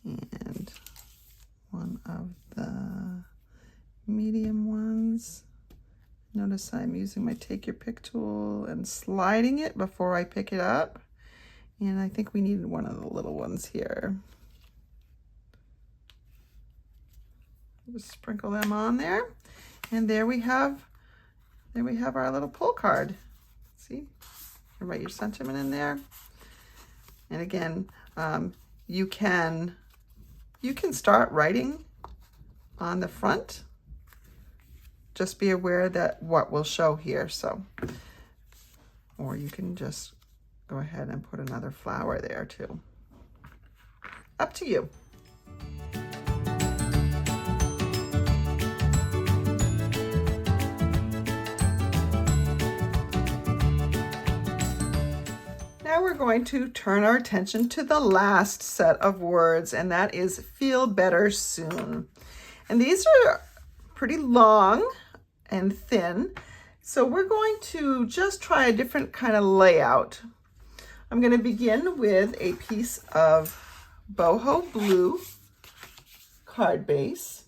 And one of the medium ones. Notice I'm using my take your pick tool and sliding it before I pick it up. And I think we needed one of the little ones here. Just sprinkle them on there. And there we have our little pull card. See? You write your sentiment in there. And again, you can start writing on the front. Just be aware that what will show here. So, or you can just go ahead and put another flower there too. Up to you. Now we're going to turn our attention to the last set of words, and that is feel better soon. And these are pretty long and thin, so we're going to just try a different kind of layout. I'm going to begin with a piece of boho blue card base,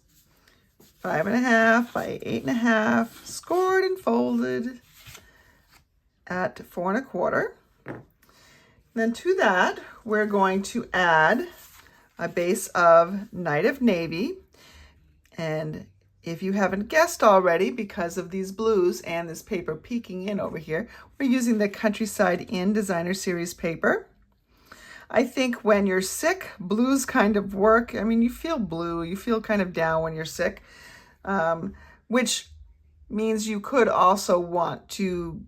5.5 by 8.5, scored and folded at 4.25. Then to that, we're going to add a base of Night of Navy. And if you haven't guessed already, because of these blues and this paper peeking in over here, we're using the Countryside Inn Designer Series paper. I think when you're sick, blues kind of work. I mean, you feel blue, you feel kind of down when you're sick, which means you could also want to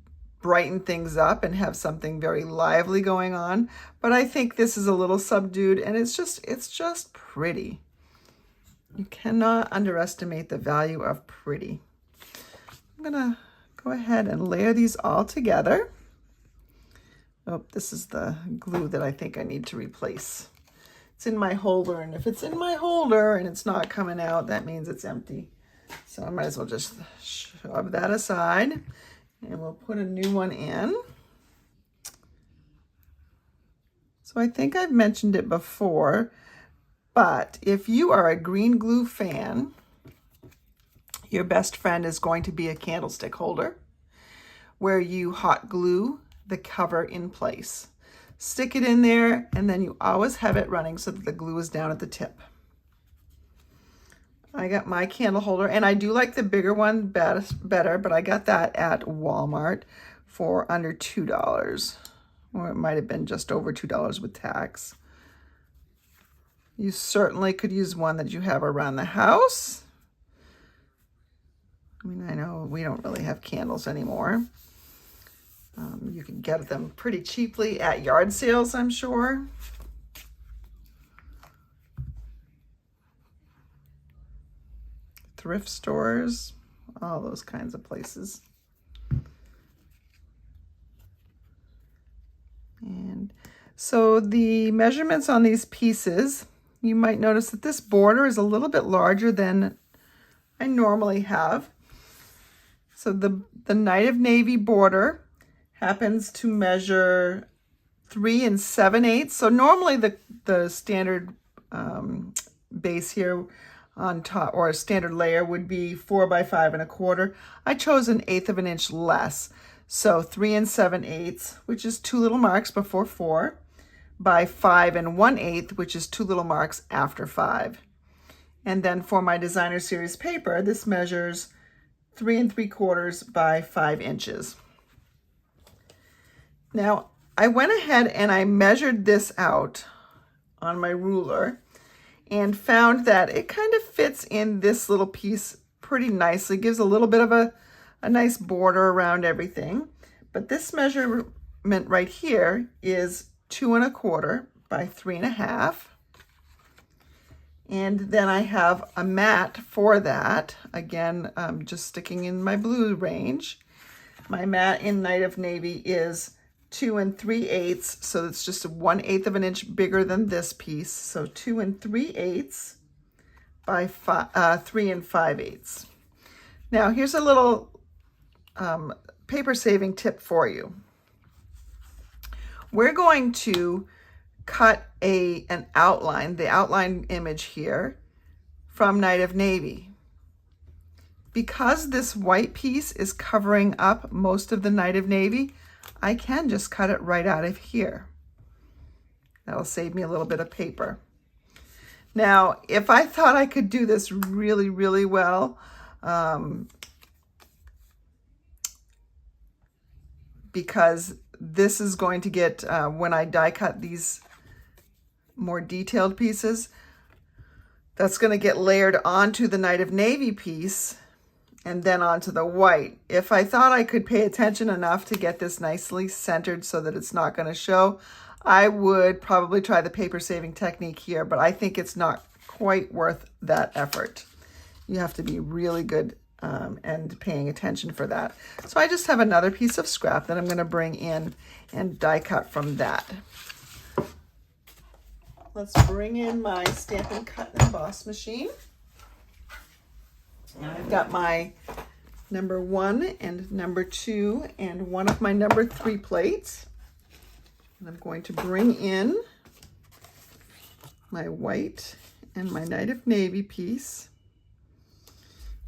brighten things up and have something very lively going on. But I think this is a little subdued, and it's just pretty. You cannot underestimate the value of pretty. I'm gonna go ahead and layer these all together. Oh, this is the glue that I think I need to replace. It's in my holder, and if it's in my holder and it's not coming out, that means it's empty. So I might as well just shove that aside, and we'll put a new one in. So I think I've mentioned it before, but if you are a green glue fan, your best friend is going to be a candlestick holder where you hot glue the cover in place. Stick it in there, and then you always have it running so that the glue is down at the tip. I got my candle holder, and I do like the bigger one better, but I got that at Walmart for under $2. Or it might have been just over $2 with tax. You certainly could use one that you have around the house. I mean, I know we don't really have candles anymore. You can get them pretty cheaply at yard sales, I'm sure. Thrift stores, all those kinds of places. And so the measurements on these pieces, you might notice that this border is a little bit larger than I normally have. So the Night of Navy border happens to measure 3 7/8. So normally the standard base here on top, or a standard layer, would be 4 by 5.25. I chose 1/8 of an inch less. So 3 7/8, which is 2 little marks before 4, by 5 1/8, which is 2 little marks after 5. And then for my Designer Series paper, this measures 3 3/4 by 5 inches. Now, I went ahead and I measured this out on my ruler and found that it kind of fits in this little piece pretty nicely. Gives a little bit of a nice border around everything. But this measurement right here is 2 1/4 by 3 1/2. And then I have a mat for that. Again, just sticking in my blue range. My mat in Night of Navy is 2 3/8, so it's just 1/8 of an inch bigger than this piece. So 2 3/8 by 3 5/8. Now here's a little paper saving tip for you. We're going to cut an outline, the outline image here from Night of Navy. because this white piece is covering up most of the Night of Navy, I can just cut it right out of here. That'll save me a little bit of paper. Now, if I thought I could do this really, really well, because this is going to get, when I die cut these more detailed pieces, that's going to get layered onto the Night of Navy piece and then onto the white. If I thought I could pay attention enough to get this nicely centered so that it's not going to show, I would probably try the paper saving technique here, but I think it's not quite worth that effort. You have to be really good and paying attention for that. So I just have another piece of scrap that I'm going to bring in and die cut from that. Let's bring in my Stampin' Cut and Emboss machine. And I've got my number 1 and number 2 and one of my number 3 plates. And I'm going to bring in my white and my Night of Navy piece.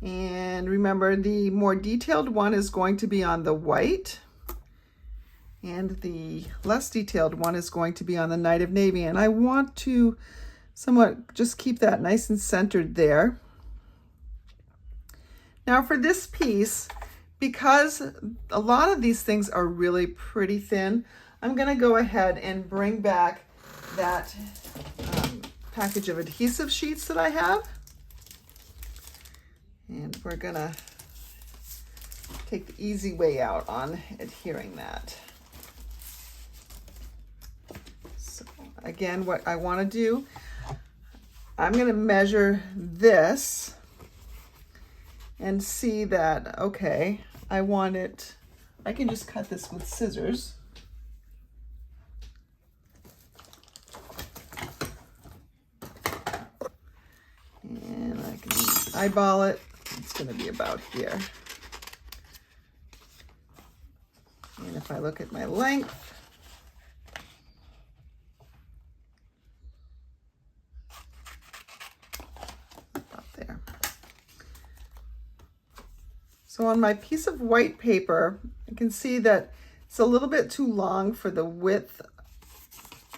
And remember, the more detailed one is going to be on the white, and the less detailed one is going to be on the Night of Navy. And I want to somewhat just keep that nice and centered there. Now for this piece, because a lot of these things are really pretty thin, I'm going to go ahead and bring back that package of adhesive sheets that I have. And we're going to take the easy way out on adhering that. So again, what I want to do, I'm going to measure this and see that, okay, I want it, I can just cut this with scissors. And I can eyeball it. It's going to be about here. And if I look at my length, about there. So on my piece of white paper, I can see that it's a little bit too long for the width.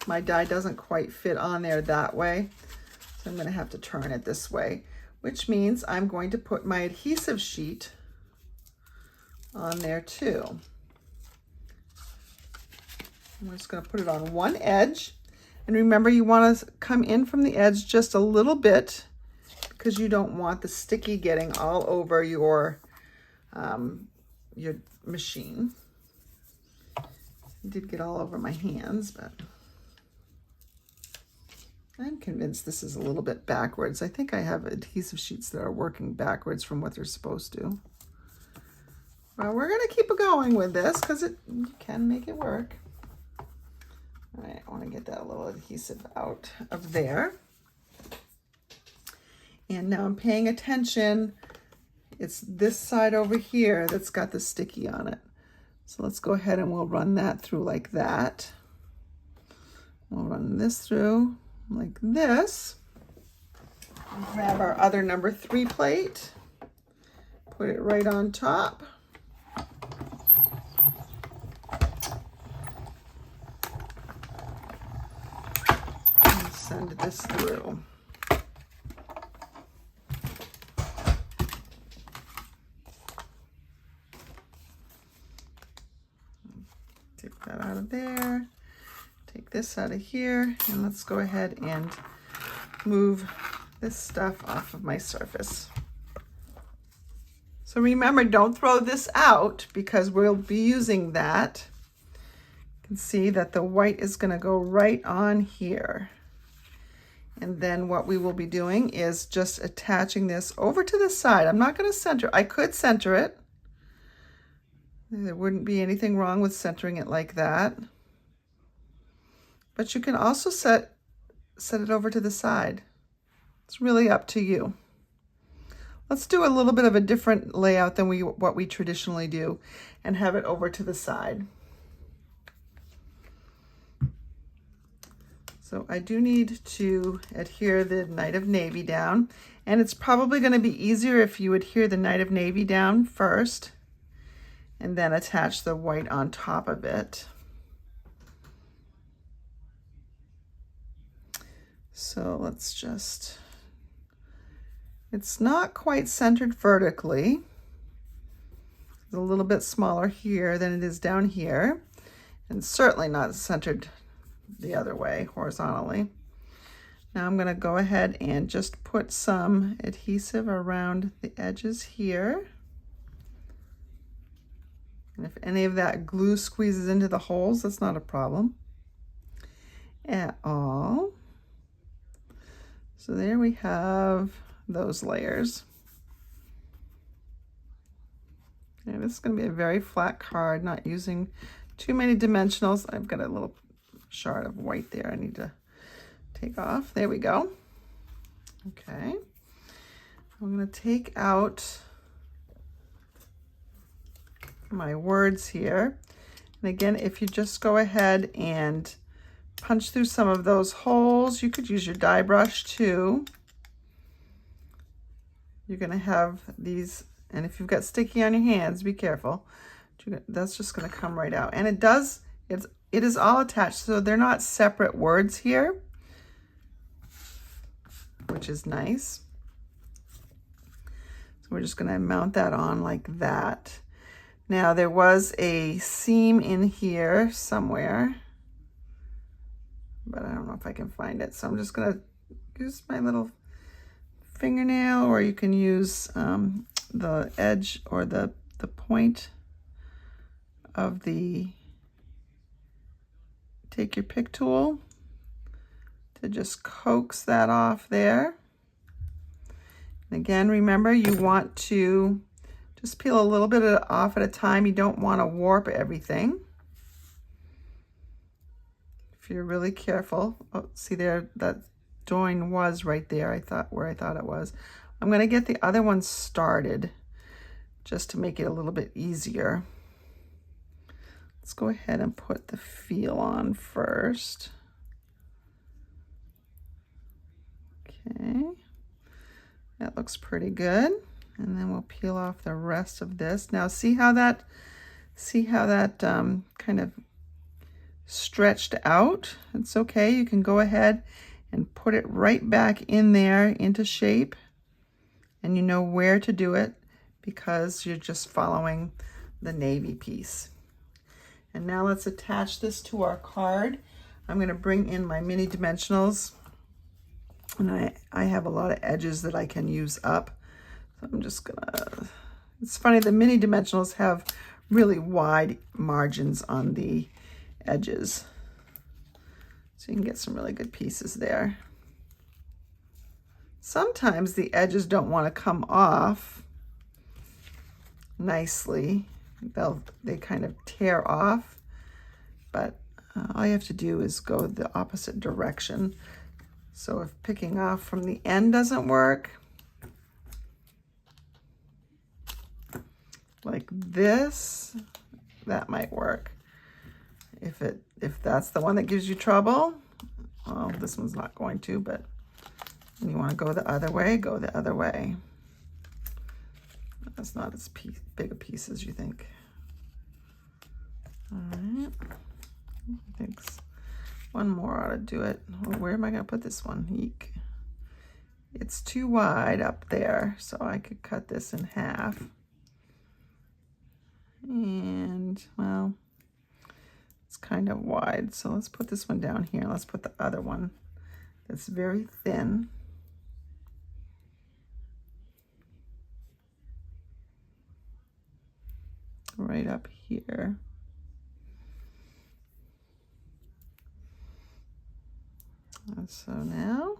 My die doesn't quite fit on there that way. So I'm going to have to turn it this way, which means I'm going to put my adhesive sheet on there too. I'm just going to put it on one edge. And remember, you want to come in from the edge just a little bit because you don't want the sticky getting all over your machine. It did get all over my hands, but I'm convinced this is a little bit backwards. I think I have adhesive sheets that are working backwards from what they're supposed to. Well, we're going to keep going with this because you can make it work. All right, I want to get that little adhesive out of there. And now I'm paying attention. It's this side over here that's got the sticky on it. So let's go ahead and we'll run that through like that. We'll run this through like this. And grab our other number 3 plate. Put it right on top. And send this through. Take that out of there. Take this out of here, and let's go ahead and move this stuff off of my surface. So remember, don't throw this out because we'll be using that. You can see that the white is going to go right on here. And then what we will be doing is just attaching this over to the side. I'm not going to center. I could center it. There wouldn't be anything wrong with centering it like that. But you can also set it over to the side. It's really up to you. Let's do a little bit of a different layout than what we traditionally do and have it over to the side. So So I do need to adhere the Night of Navy down, and it's probably going to be easier if you adhere the Night of Navy down first and then attach the white on top of it. So let's just, it's not quite centered vertically. It's a little bit smaller here than it is down here, and certainly not centered the other way horizontally. Now I'm going to go ahead and just put some adhesive around the edges here. And if any of that glue squeezes into the holes, that's not a problem at all. So there we have those layers. And this is going to be a very flat card, not using too many dimensionals. I've got a little shard of white there I need to take off. There we go. Okay. I'm going to take out my words here. And again, if you just go ahead and punch through some of those holes, you could use your die brush too. You're going to have these, and if you've got sticky on your hands, be careful. That's just going to come right out. And it is all attached, so they're not separate words here, which is nice. So we're just going to mount that on like that. Now there was a seam in here somewhere, but I don't know if I can find it. So I'm just going to use my little fingernail, or you can use the edge or the point of the, take your pick tool to just coax that off there. And again, remember, you want to just peel a little bit off at a time. You don't want to warp everything. If you're really careful, oh, see there, that join was right there. I thought where I thought it was. I'm going to get the other one started just to make it a little bit easier. Let's go ahead and put the feel on first. Okay, that looks pretty good. And then we'll peel off the rest of this. Now see how that kind of stretched out? It's okay. You can go ahead and put it right back in there into shape, and you know where to do it because you're just following the navy piece. And now let's attach this to our card. I'm going to bring in my mini dimensionals, and I have a lot of edges that I can use up. So I'm just gonna, it's funny, the mini dimensionals have really wide margins on the edges, so you can get some really good pieces there. Sometimes the edges don't want to come off nicely. They kind of tear off, but all you have to do is go the opposite direction. So if picking off from the end doesn't work, like this, that might work. If that's the one that gives you trouble, well, this one's not going to, but when you want to go the other way, go the other way. That's not as big a piece as you think. All right, I think one more ought to do it. Well, where am I going to put this one? Eek. It's too wide up there, so I could cut this in half. And, well, it's kind of wide, so let's put this one down here. Let's put the other one that's very thin. Right up here. And so now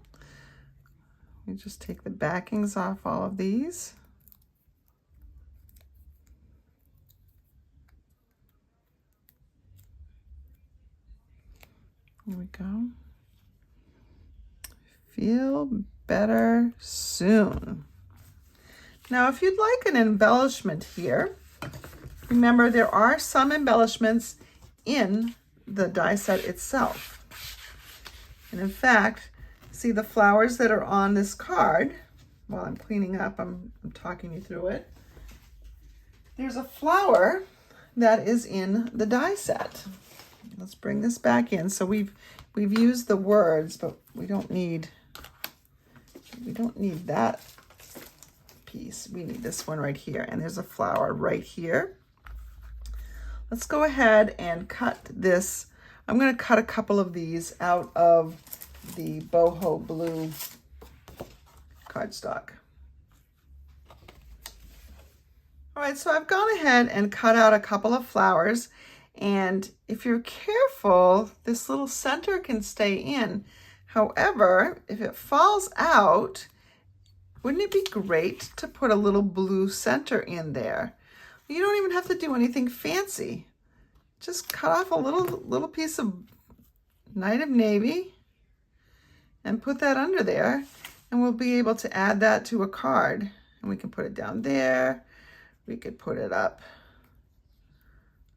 we just take the backings off all of these. Here we go. Feel better soon. Now, if you'd like an embellishment here, remember there are some embellishments in the die set itself. And in fact, see the flowers that are on this card, while I'm cleaning up, I'm talking you through it. There's a flower that is in the die set. Let's bring this back in. So we've used the words, but we don't need that piece. We need this one right here. And there's a flower right here. Let's go ahead and cut this. I'm going to cut a couple of these out of the boho blue cardstock. All right, so I've gone ahead and cut out a couple of flowers, and if you're careful, this little center can stay in. However, if it falls out, wouldn't it be great to put a little blue center in there? You don't even have to do anything fancy. Just cut off a little piece of Night of Navy and put that under there, and we'll be able to add that to a card. And we can put it down there. We could put it up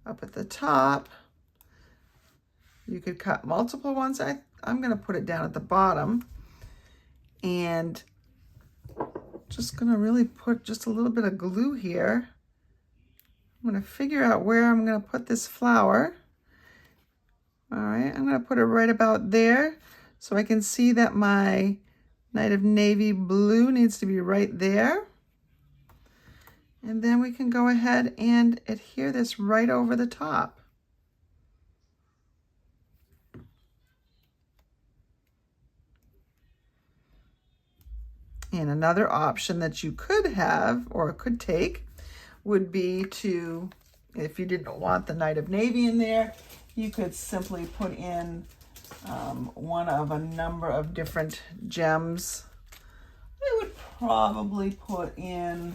at the top. You could cut multiple ones. I'm going to put it down at the bottom, and just going to really put just a little bit of glue here. I'm going to figure out where I'm going to put this flower. All right, I'm going to put it right about there so I can see that my Night of Navy blue needs to be right there. And then we can go ahead and adhere this right over the top. And another option that you could have or could take would be to, if you didn't want the Night of Navy in there, you could simply put in one of a number of different gems. I would probably put in,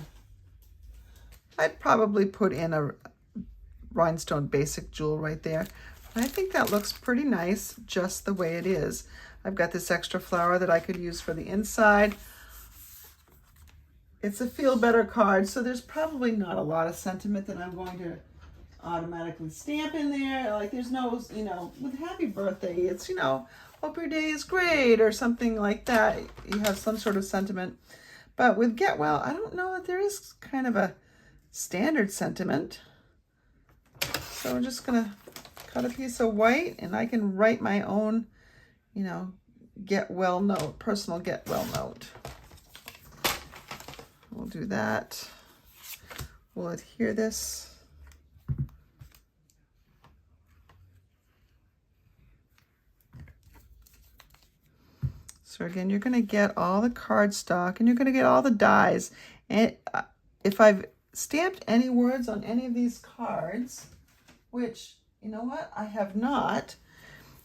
I'd probably put in a rhinestone basic jewel right there. But I think that looks pretty nice just the way it is. I've got this extra flower that I could use for the inside. It's a feel better card, so there's probably not a lot of sentiment that I'm going to automatically stamp in there. Like there's no, you know, with happy birthday, it's, you know, hope your day is great or something like that. You have some sort of sentiment. But with Get Well, I don't know that there is kind of a standard sentiment. So I'm just gonna cut a piece of white and I can write my own, you know, Get Well note, personal Get Well note. We'll do that. We'll adhere this. So again, you're going to get all the cardstock and you're going to get all the dies. And if I've stamped any words on any of these cards, which, you know what, I have not,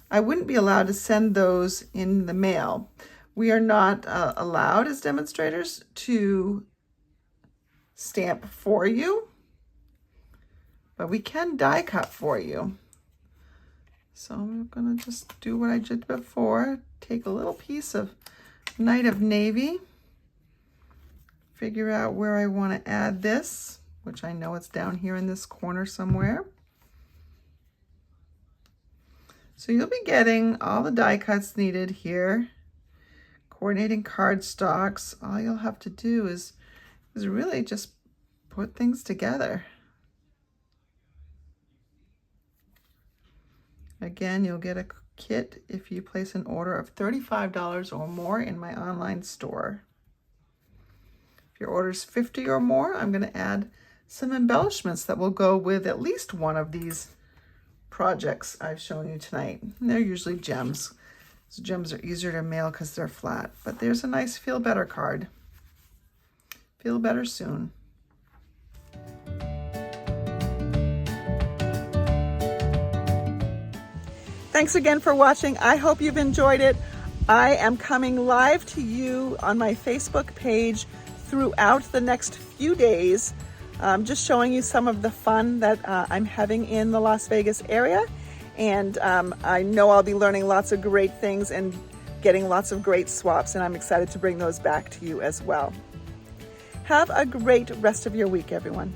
I wouldn't be allowed to send those in the mail. We are not allowed as demonstrators to stamp for you, but we can die cut for you. So I'm gonna just do what I did before, take a little piece of Night of Navy, figure out where I want to add this, which I know it's down here in this corner somewhere. So you'll be getting all the die cuts needed here, coordinating cardstocks. All you'll have to do is really just put things together. Again, you'll get a kit if you place an order of $35 or more in my online store. If your order is $50 or more, I'm going to add some embellishments that will go with at least one of these projects I've shown you tonight. And they're usually gems. So gems are easier to mail because they're flat. But there's a nice Feel Better card. Feel better soon. Thanks again for watching. I hope you've enjoyed it. I am coming live to you on my Facebook page throughout the next few days, just showing you some of the fun that I'm having in the Las Vegas area. And I know I'll be learning lots of great things and getting lots of great swaps, and I'm excited to bring those back to you as well. Have a great rest of your week, everyone.